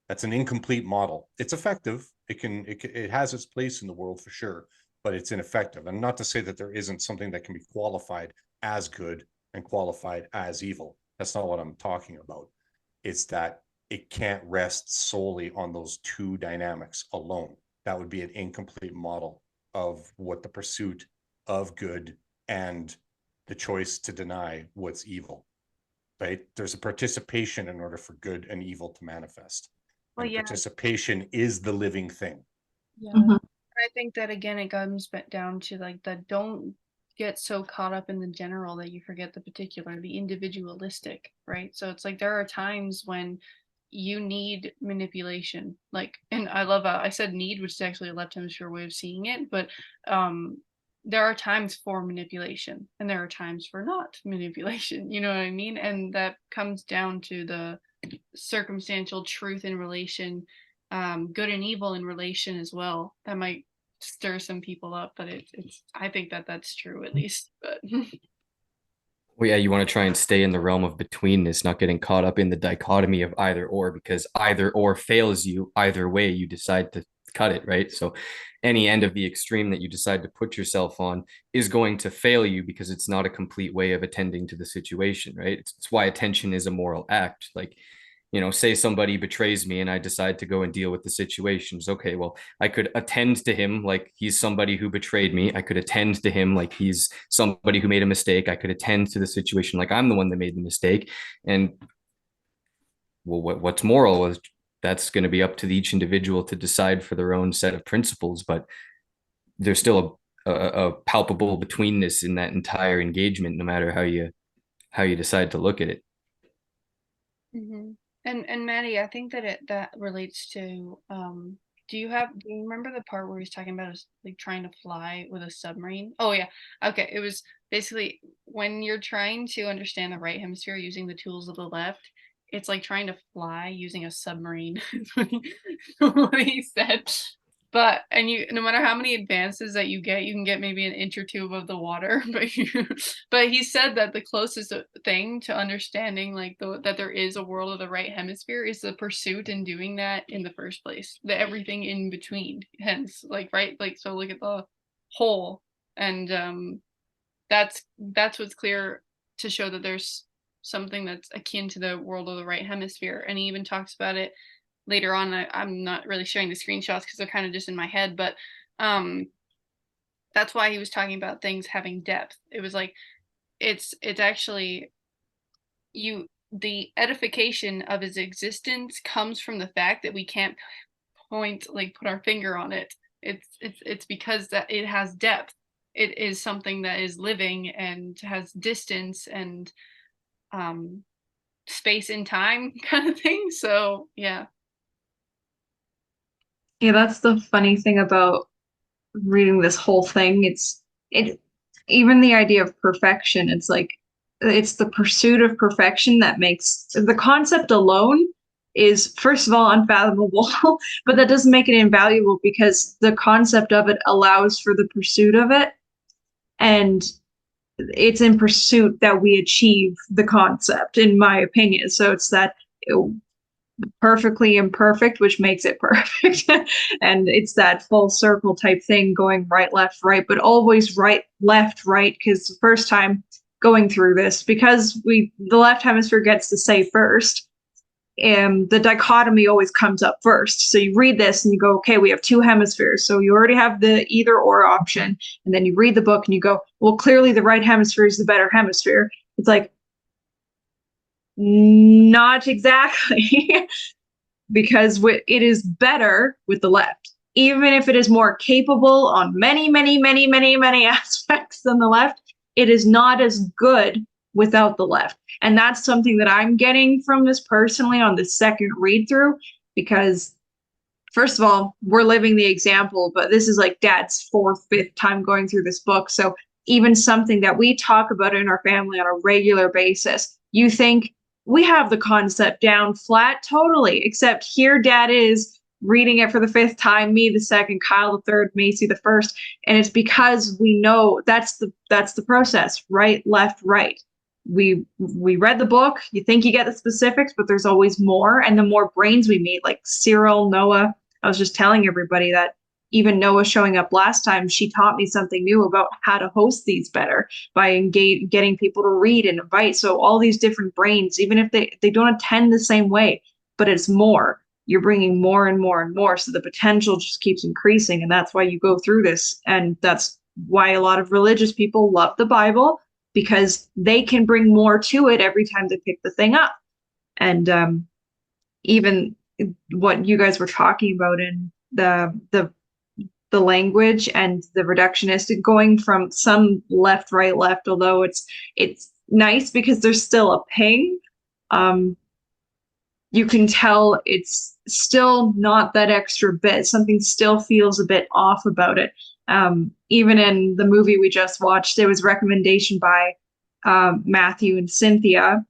model. It's effective. It has its place in the world for sure, but it's ineffective. And not to say that there isn't something that can be qualified as good and qualified as evil. That's not what I'm talking about. It's that it can't rest solely on those two dynamics alone. That would be an incomplete model of what the pursuit of good and the choice to deny what's evil, right? There's a participation in order for good and evil to manifest. Well, and yeah. Participation is the living thing. Yeah. Mhm. I think that again, it comes back down to like the don't get so caught up in the general that you forget the particular, the individualistic, right? So it's like there are times when you need manipulation, like, and I love I said need, which is actually a left hemisphere way of seeing it, but there are times for manipulation and there are times for not manipulation, you know what I mean? And that comes down to the circumstantial truth in relation, good and evil in relation as well. That might stir some people up, but it's I think that that's true at least. But Well, yeah, you want to try and stay in the realm of betweenness, not getting caught up in the dichotomy of either or, because either or fails you. Either way, you decide to cut it, right? So any end of the extreme that you decide to put yourself on is going to fail you because it's not a complete way of attending to the situation, right? It's why attention is a moral act. Like, say somebody betrays me and I decide to go and deal with the situations. Okay, well, I could attend to him like he's somebody who betrayed me. I could attend to him like he's somebody who made a mistake. I could attend to the situation like I'm the one that made the mistake. And well, what's moral is that's going to be up to each individual to decide for their own set of principles. But there's still a palpable betweenness in that entire engagement, no matter how you decide to look at it. mm-hmm. And Maddie, I think that that relates to do you remember the part where he's talking about like trying to fly with a submarine? Oh yeah. Okay. It was basically when you're trying to understand the right hemisphere using the tools of the left, it's like trying to fly using a submarine. What he said. But and you no matter how many advances that you can get maybe an inch or two above the water. But he said that the closest thing to understanding like that there is a world of the right hemisphere is the pursuit in doing that in the first place. The everything in between. Hence, like right, like so look at the whole. And that's what's clear to show that there's something that's akin to the world of the right hemisphere. And he even talks about it later on. I'm not really showing the screenshots because they're kind of just in my head, but that's why he was talking about things having depth. It was like it's actually the edification of his existence comes from the fact that we can't put our finger on it. It's because that it has depth. It is something that is living and has distance and space and time kind of thing. So yeah. Yeah, that's the funny thing about reading this whole thing. Even the idea of perfection, it's like it's the pursuit of perfection that makes the concept alone is first of all unfathomable, but that doesn't make it invaluable because the concept of it allows for the pursuit of it. And it's in pursuit that we achieve the concept, in my opinion. So it's that perfectly imperfect, which makes it perfect. And it's that full circle type thing going right, left, right, but always right, left, right, because the first time going through this, because the left hemisphere gets to say first, and the dichotomy always comes up first. So you read this and you go, okay, we have two hemispheres. So you already have the either or option. And then you read the book and you go, well, clearly the right hemisphere is the better hemisphere. It's like, not exactly, because it is better with the left, even if it is more capable on many, many, many, many, many aspects than the left. It is not as good without the left. And that's something that I'm getting from this personally on the second read through, because first of all, we're living the example, but this is like Dad's 4th, 5th time going through this book. So even something that we talk about in our family on a regular basis, you think we have the concept down flat, totally, except here Dad is reading it for the 5th time, me the 2nd, Kyle the 3rd, Macy the 1st, and it's because we know that's the process, right, left, right. We read the book, you think you get the specifics, but there's always more, and the more brains we meet, like Cyril, Noah. I was just telling everybody that even Noah showing up last time, she taught me something new about how to host these better by getting people to read and invite. So all these different brains, even if they don't attend the same way, but it's more. You're bringing more and more and more. So the potential just keeps increasing. And that's why you go through this. And that's why a lot of religious people love the Bible, because they can bring more to it every time they pick the thing up. And even what you guys were talking about in the language and the reductionistic, going from some left, right, left, although it's nice because there's still a ping. You can tell it's still not that extra bit. Something still feels a bit off about it. Even in the movie we just watched, there was recommendation by Matthew and Cynthia,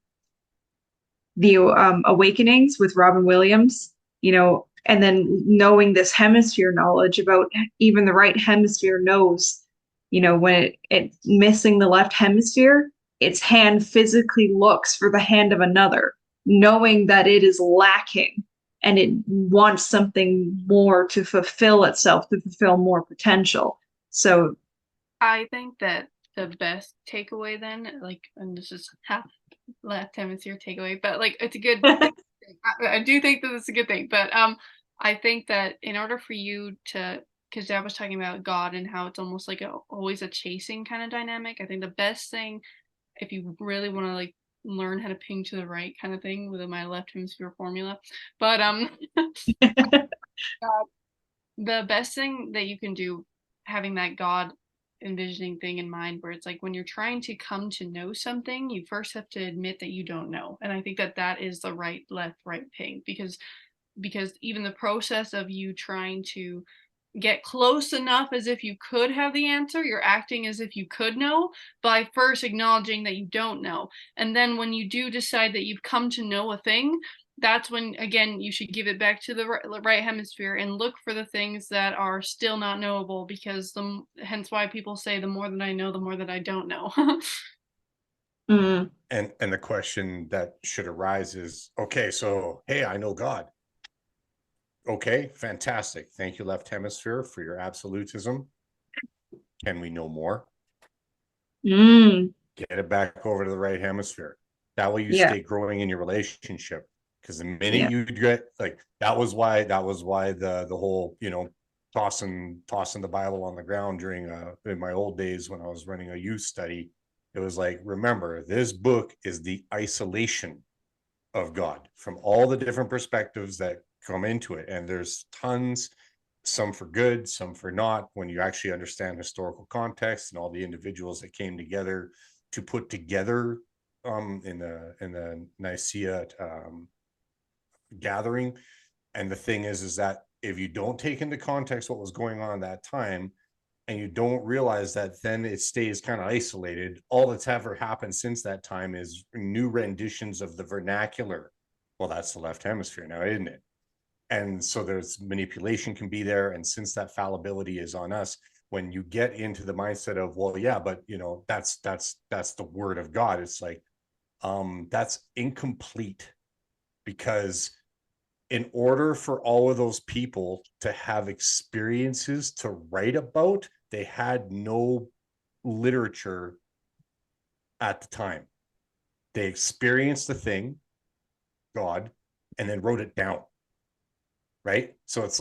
the Awakenings with Robin Williams, and then knowing this hemisphere knowledge about even the right hemisphere knows, when it's missing the left hemisphere, its hand physically looks for the hand of another, knowing that it is lacking and it wants something more to fulfill itself, to fulfill more potential. So I think that the best takeaway then, and this is half left hemisphere takeaway, but it's a good thing. I do think that it's a good thing, but I think that in order for you to, because Dad was talking about God and how it's almost like always a chasing kind of dynamic. I think the best thing, if you really want to learn how to ping to the right kind of thing with my left hemisphere formula, but the best thing that you can do, having that God envisioning thing in mind, where it's when you're trying to come to know something, you first have to admit that you don't know. And I think that is the right, left, right ping, because even the process of you trying to get close enough as if you could have the answer, you're acting as if you could know by first acknowledging that you don't know. And then when you do decide that you've come to know a thing, that's when, again, you should give it back to the right hemisphere and look for the things that are still not knowable, because hence why people say the more that I know, the more that I don't know. mm. And the question that should arise is, okay, so, hey, I know God. Okay, fantastic. Thank you, left hemisphere, for your absolutism. Can we know more? Get it back over to the right hemisphere. That way you stay growing in your relationship. Because the minute you get that was why the whole, tossing the Bible on the ground during in my old days when I was running a youth study, it was remember, this book is the isolation of God from all the different perspectives that come into it. And there's tons, some for good, some for not, when you actually understand historical context and all the individuals that came together to put together in the Nicaea gathering. And the thing is that if you don't take into context what was going on at that time, and you don't realize that then it stays kind of isolated, all that's ever happened since that time is new renditions of the vernacular. Well, that's the left hemisphere now, isn't it? And so there's manipulation can be there. And since that fallibility is on us, when you get into the mindset of, well, yeah, but that's the word of God, it's that's incomplete, because in order for all of those people to have experiences to write about, they had no literature at the time. They experienced the thing, God, and then wrote it down. Right? So it's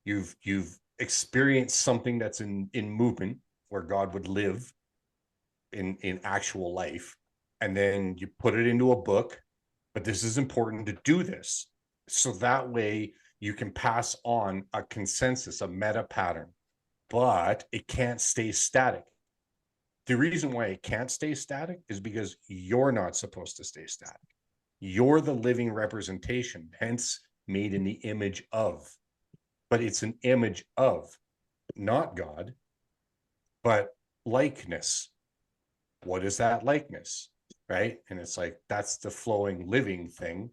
you've experienced something that's in movement, where God would live in actual life, and then you put it into a book. But this is important to do this, so that way you can pass on a consensus, a meta pattern, but it can't stay static. The reason why it can't stay static is because you're not supposed to stay static. You're the living representation, hence made in the image of. But it's an image of, not God, but likeness. What is that likeness? Right? And it's that's the flowing living thing.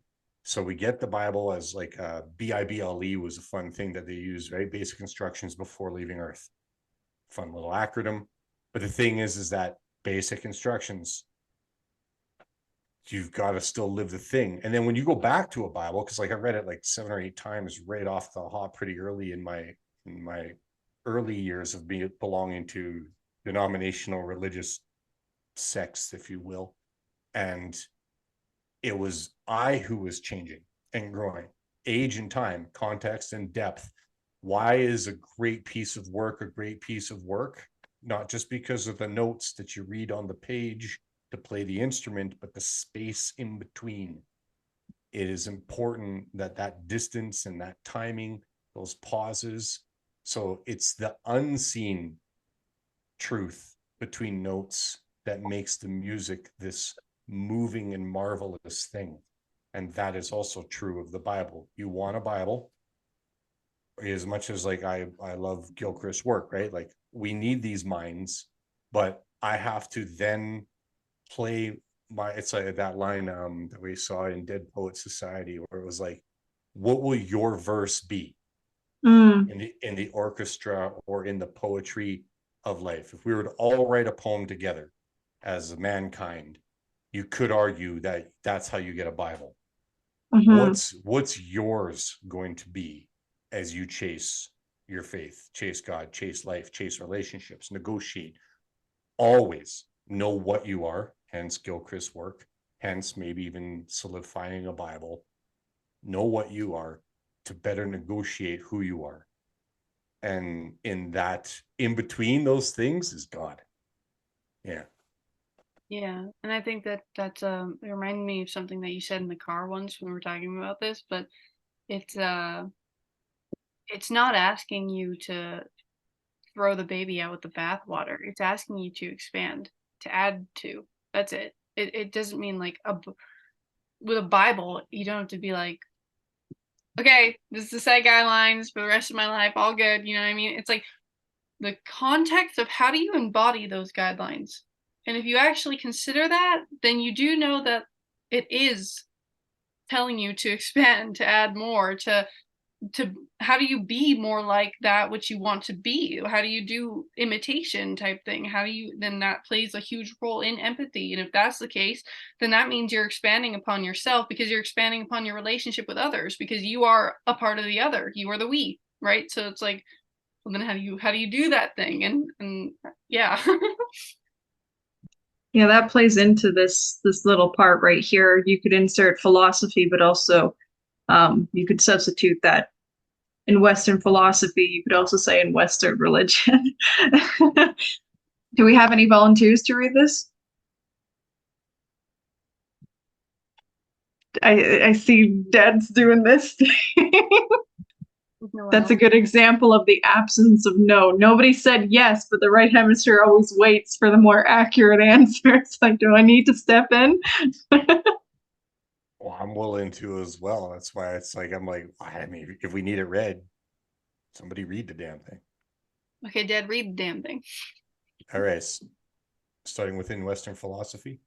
So we get the Bible as like BIBLE was a fun thing that they used, right? Basic instructions before leaving Earth. Fun little acronym. But the thing is that basic instructions, you've got to still live the thing. And then when you go back to a Bible, because like I read it like 7 or 8 times right off the hop pretty early in my early years of being belonging to denominational religious sects, if you will. And it was I who was changing and growing, age and time, context and depth. Why is a great piece of work a great piece of work? Not just because of the notes that you read on the page to play the instrument, but the space in between. It is important that that distance and that timing, those pauses. So it's the unseen truth between notes that makes the music this moving and marvelous thing. And that is also true of the Bible. You want a Bible, as much as like I love Gilchrist's work, right? Like we need these minds, but I have to then play my, it's like that line that we saw in Dead Poet Society where it was like, what will your verse be in the orchestra or in the poetry of life? If we were to all write a poem together as mankind, you could argue that that's how you get a Bible. What's yours going to be as you chase your faith, chase God, chase life, chase relationships, negotiate? Always know what you are, hence Gilchrist's work, hence maybe even solidifying a Bible. Know what you are to better negotiate who you are. And in that, in between those things is God. Yeah. Yeah, and I think that it reminded me of something that you said in the car once when we were talking about this, but it's not asking you to throw the baby out with the bathwater. It's asking you to expand, to add to. That's it. It doesn't mean like with a Bible, you don't have to be like, okay, this is the set guidelines for the rest of my life, all good. You know what I mean? It's like the context of how do you embody those guidelines? And if you actually consider that, then you do know that it is telling you to expand, to add more, to how do you be more like that which you want to be? How do you do imitation type thing? How do you, then that plays a huge role in empathy. And if that's the case, then that means you're expanding upon yourself because you're expanding upon your relationship with others because you are a part of the other. You are the we, right? So it's like, well, then how do you do that thing? And yeah. Yeah, that plays into this little part right here. You could insert philosophy, but also you could substitute that in Western philosophy. You could also say in Western religion. Do we have any volunteers to read this? I see Dad's doing this. That's a good example of the absence of no. Nobody said yes, but the right hemisphere always waits for the more accurate answer. It's like, do I need to step in? Well, I'm willing to as well. That's why it's like, I'm like, I mean, if we need it read, somebody read the damn thing. Okay, Dad, read the damn thing. All right. Starting within Western philosophy.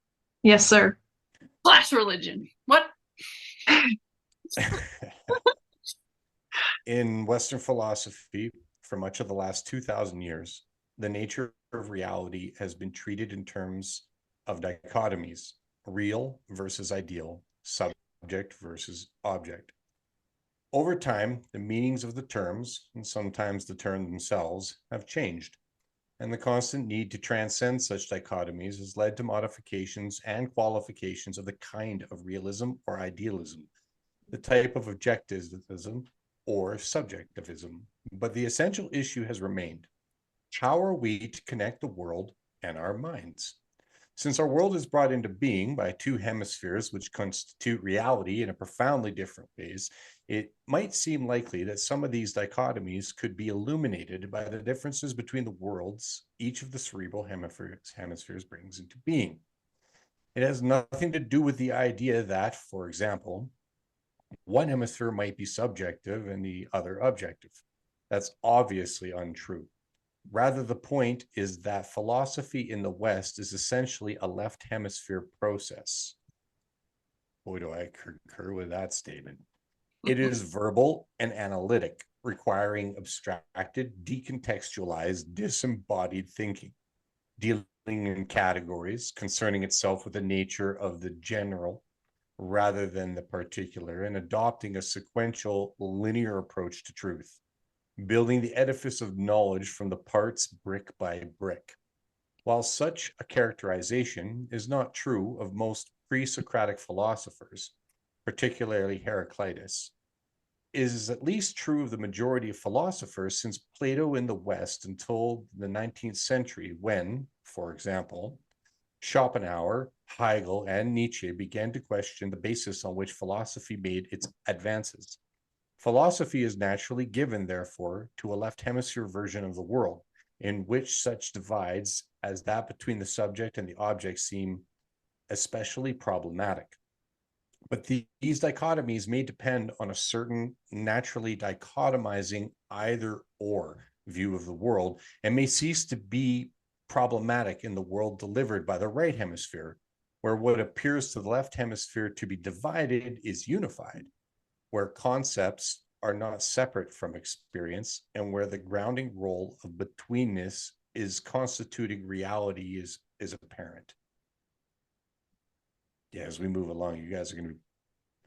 Yes, sir. Class religion. What? In Western philosophy, for much of the last 2,000 years, the nature of reality has been treated in terms of dichotomies, real versus ideal, subject versus object. Over time, the meanings of the terms, and sometimes the terms themselves, have changed, and the constant need to transcend such dichotomies has led to modifications and qualifications of the kind of realism or idealism, the type of objectivism or subjectivism. But the essential issue has remained: how are we to connect the world and our minds? Since our world is brought into being by two hemispheres which constitute reality in a profoundly different ways, it might seem likely that some of these dichotomies could be illuminated by the differences between the worlds each of the cerebral hemispheres brings into being. It has nothing to do with the idea that, for example, one hemisphere might be subjective and the other objective. That's obviously untrue. Rather, the point is that philosophy in the West is essentially a left hemisphere process. Boy, do I concur with that statement. It is verbal and analytic, requiring abstracted, decontextualized, disembodied thinking, dealing in categories, concerning itself with the nature of the general rather than the particular, and adopting a sequential, linear approach to truth, building the edifice of knowledge from the parts brick by brick. While such a characterization is not true of most pre-Socratic philosophers, particularly Heraclitus, is at least true of the majority of philosophers since Plato in the West until the 19th century, when, for example, Schopenhauer, Hegel, and Nietzsche began to question the basis on which philosophy made its advances. Philosophy is naturally given, therefore, to a left hemisphere version of the world, in which such divides as that between the subject and the object seem especially problematic. But these dichotomies may depend on a certain naturally dichotomizing either or view of the world and may cease to be problematic in the world delivered by the right hemisphere, where what appears to the left hemisphere to be divided is unified, where concepts are not separate from experience, and where the grounding role of betweenness is constituting reality is apparent. Yeah, as we move along, you guys are going to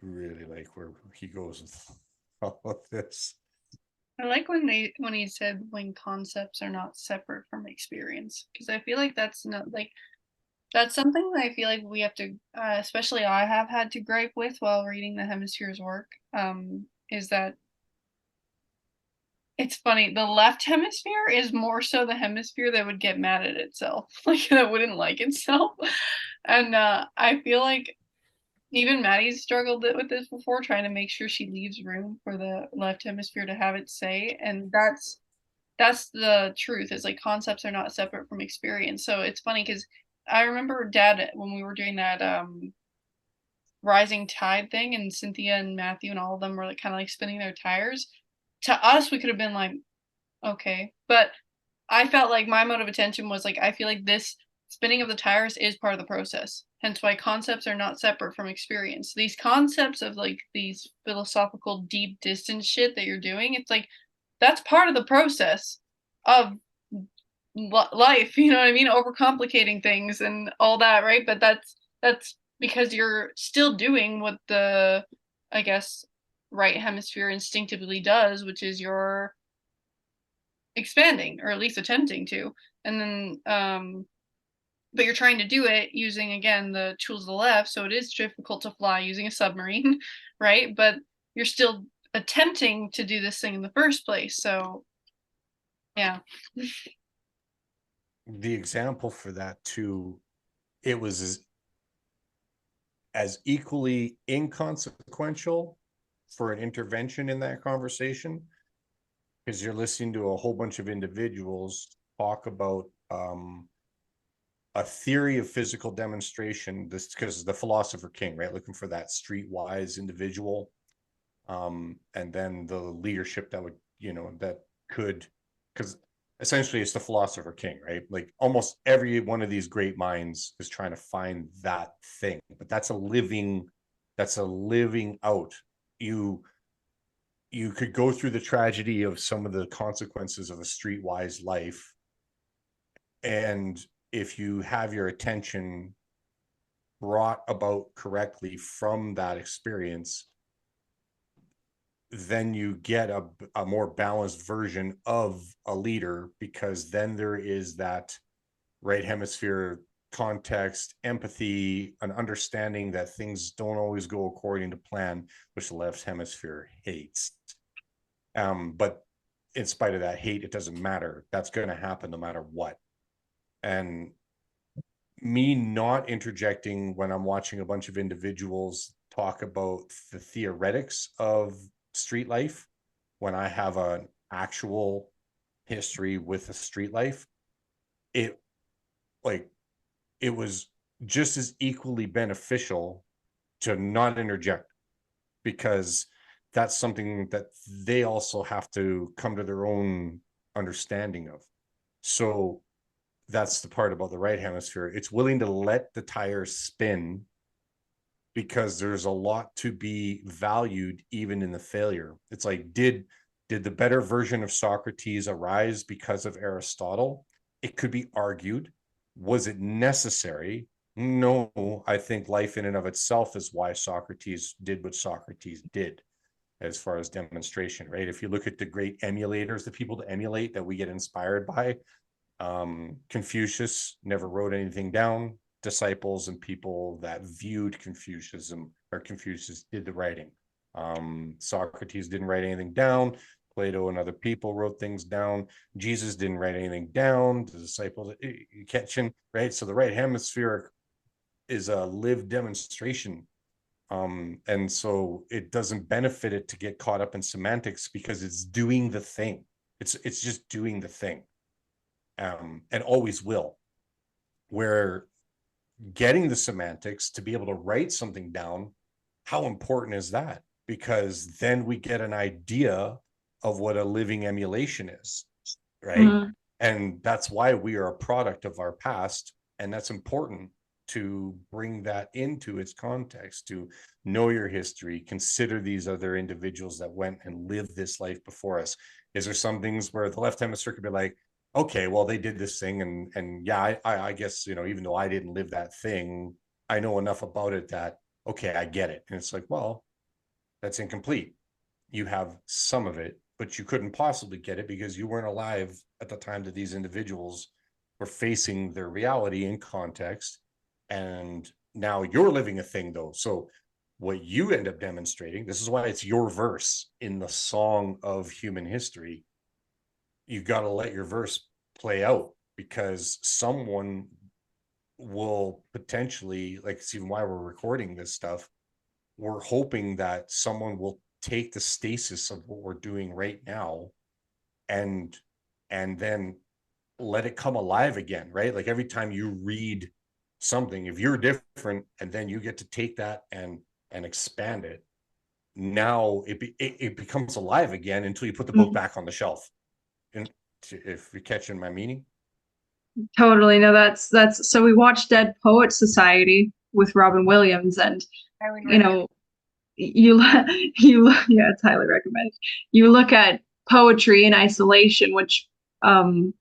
really like where he goes with all of this. I like when he said when concepts are not separate from experience, because I feel like that's not like that's something that I feel like we have to, especially I have had to gripe with while reading the Hemisphere's work. Is that it's funny, the left hemisphere is more so the hemisphere that would get mad at itself, like that wouldn't like itself, and I feel like even Maddie's struggled with this before, trying to make sure she leaves room for the left hemisphere to have its say, and that's the truth. Is like concepts are not separate from experience. So it's funny because I remember Dad when we were doing that rising tide thing, and Cynthia and Matthew and all of them were like kind of like spinning their tires. To us, we could have been like, okay, but I felt like my mode of attention was like I feel like this spinning of the tires is part of the process. Hence why concepts are not separate from experience. These concepts of like these philosophical deep distance shit that you're doing, it's like that's part of the process of life, you know what I mean? Overcomplicating things and all that, right? But that's because you're still doing what the, I guess, right hemisphere instinctively does, which is you're expanding or at least attempting to. And then but you're trying to do it using, again, the tools of the left, so it is difficult to fly using a submarine, right? But you're still attempting to do this thing in the first place. So yeah. The example for that too, it was as equally inconsequential for an intervention in that conversation, because you're listening to a whole bunch of individuals talk about a theory of physical demonstration. This because the philosopher king, right, looking for that streetwise individual, and then the leadership that would, that could, because essentially it's the philosopher king, right? Like almost every one of these great minds is trying to find that thing, but that's a living out. You could go through the tragedy of some of the consequences of a streetwise life, and if you have your attention brought about correctly from that experience, then you get a more balanced version of a leader, because then there is that right hemisphere context, empathy, an understanding that things don't always go according to plan, which the left hemisphere hates. But in spite of that hate, it doesn't matter. That's going to happen no matter what. And me not interjecting when I'm watching a bunch of individuals talk about the theoretics of street life, when I have an actual history with a street life, it was just as equally beneficial to not interject, because that's something that they also have to come to their own understanding of. So that's the part about the right hemisphere. It's willing to let the tires spin because there's a lot to be valued even in the failure. It's like, did the better version of Socrates arise because of Aristotle? It could be argued. Was it necessary? No, I think life in and of itself is why Socrates did what Socrates did as far as demonstration, right? If you look at the great emulators, the people to emulate that we get inspired by, Confucius never wrote anything down. Disciples and people that viewed Confucianism, or Confucius, did the writing. Socrates didn't write anything down. Plato and other people wrote things down. Jesus didn't write anything down. The disciples, you catching, right? So the right hemisphere is a lived demonstration. And so it doesn't benefit it to get caught up in semantics, because it's doing the thing. It's just doing the thing. And always will. Where getting the semantics to be able to write something down, how important is that? Because then we get an idea of what a living emulation is, right? And that's why we are a product of our past, and that's important to bring that into its context, to know your history, consider these other individuals that went and lived this life before us. Is there some things where the left hemisphere could be like, okay, well, they did this thing, and yeah, I guess, even though I didn't live that thing, I know enough about it that, okay, I get it. And it's like, well, that's incomplete. You have some of it, but you couldn't possibly get it because you weren't alive at the time that these individuals were facing their reality in context. And now you're living a thing, though. So what you end up demonstrating, this is why it's your verse in the song of human history. You've got to let your verse play out, because someone will potentially, like, it's even why we're recording this stuff. We're hoping that someone will take the stasis of what we're doing right now and then let it come alive again, right? Like every time you read something, if you're different and then you get to take that and expand it, now it becomes alive again until you put the book back on the shelf. And if you're catching my meaning. Totally. No, that's so we watched Dead Poet Society with Robin Williams, and you yeah, it's highly recommended. You look at poetry in isolation, which some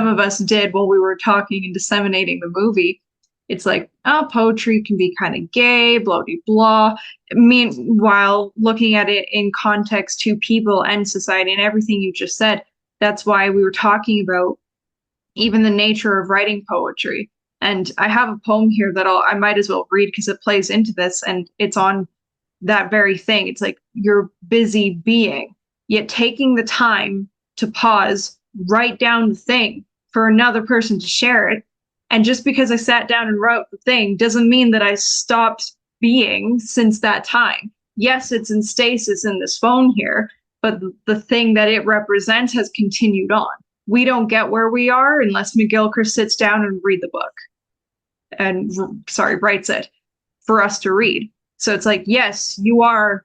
of us did while we were talking and disseminating the movie. It's like, oh, poetry can be kind of gay, blah, blah, blah. Meanwhile, looking at it in context to people and society and everything you just said, that's why we were talking about even the nature of writing poetry. And I have a poem here that I might as well read because it plays into this, and it's on that very thing. It's like, you're busy being, yet taking the time to pause, write down the thing for another person to share it. And just because I sat down and wrote the thing doesn't mean that I stopped being since that time. Yes, it's in stasis in this phone here, but the thing that it represents has continued on. We don't get where we are unless McGilchrist sits down and read the book and writes it for us to read. So it's like, yes, you are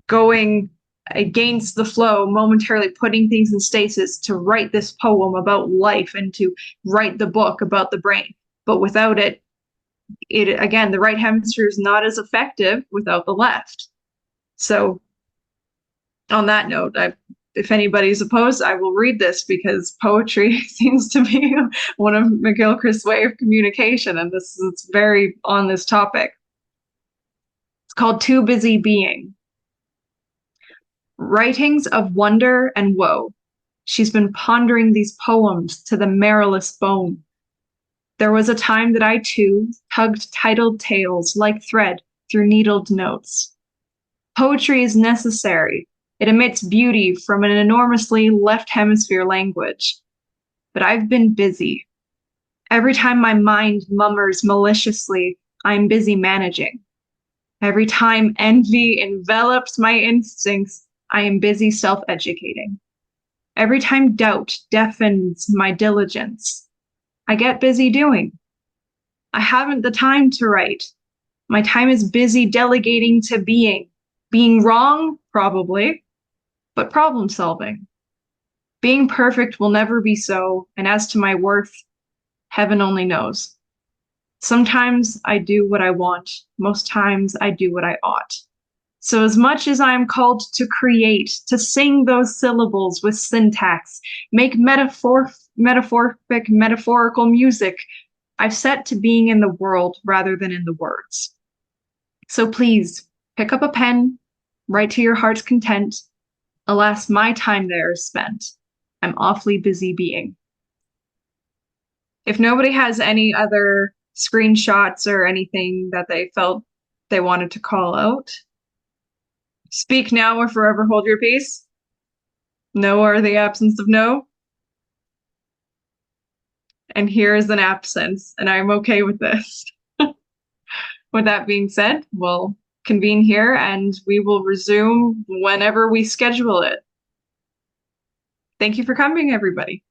going against the flow, momentarily putting things in stasis to write this poem about life and to write the book about the brain. But without it, again, the right hemisphere is not as effective without the left. So on that note, if anybody's opposed, I will read this because poetry seems to be one of McGilchrist's way of communication, and this is very on this topic. It's called Too Busy Being. Writings of wonder and woe. She's been pondering these poems to the marrowless bone. There was a time that I too tugged titled tales like thread through needled notes. Poetry is necessary. It emits beauty from an enormously left hemisphere language. But I've been busy. Every time my mind mummers maliciously, I'm busy managing. Every time envy envelops my instincts, I am busy self-educating. Every time doubt deafens my diligence, I get busy doing. I haven't the time to write. My time is busy delegating to being. Being wrong, probably, but problem solving. Being perfect will never be so, and as to my worth, heaven only knows. Sometimes I do what I want. Most times I do what I ought. So as much as I am called to create, to sing those syllables with syntax, make metaphorical music, I've set to being in the world rather than in the words. So please, pick up a pen, write to your heart's content. Alas, my time there is spent. I'm awfully busy being. If nobody has any other screenshots or anything that they felt they wanted to call out, speak now or forever hold your peace. No or the absence of no. And here is an absence, and I'm okay with this. With that being said, we'll convene here and we will resume whenever we schedule it. Thank you for coming, everybody.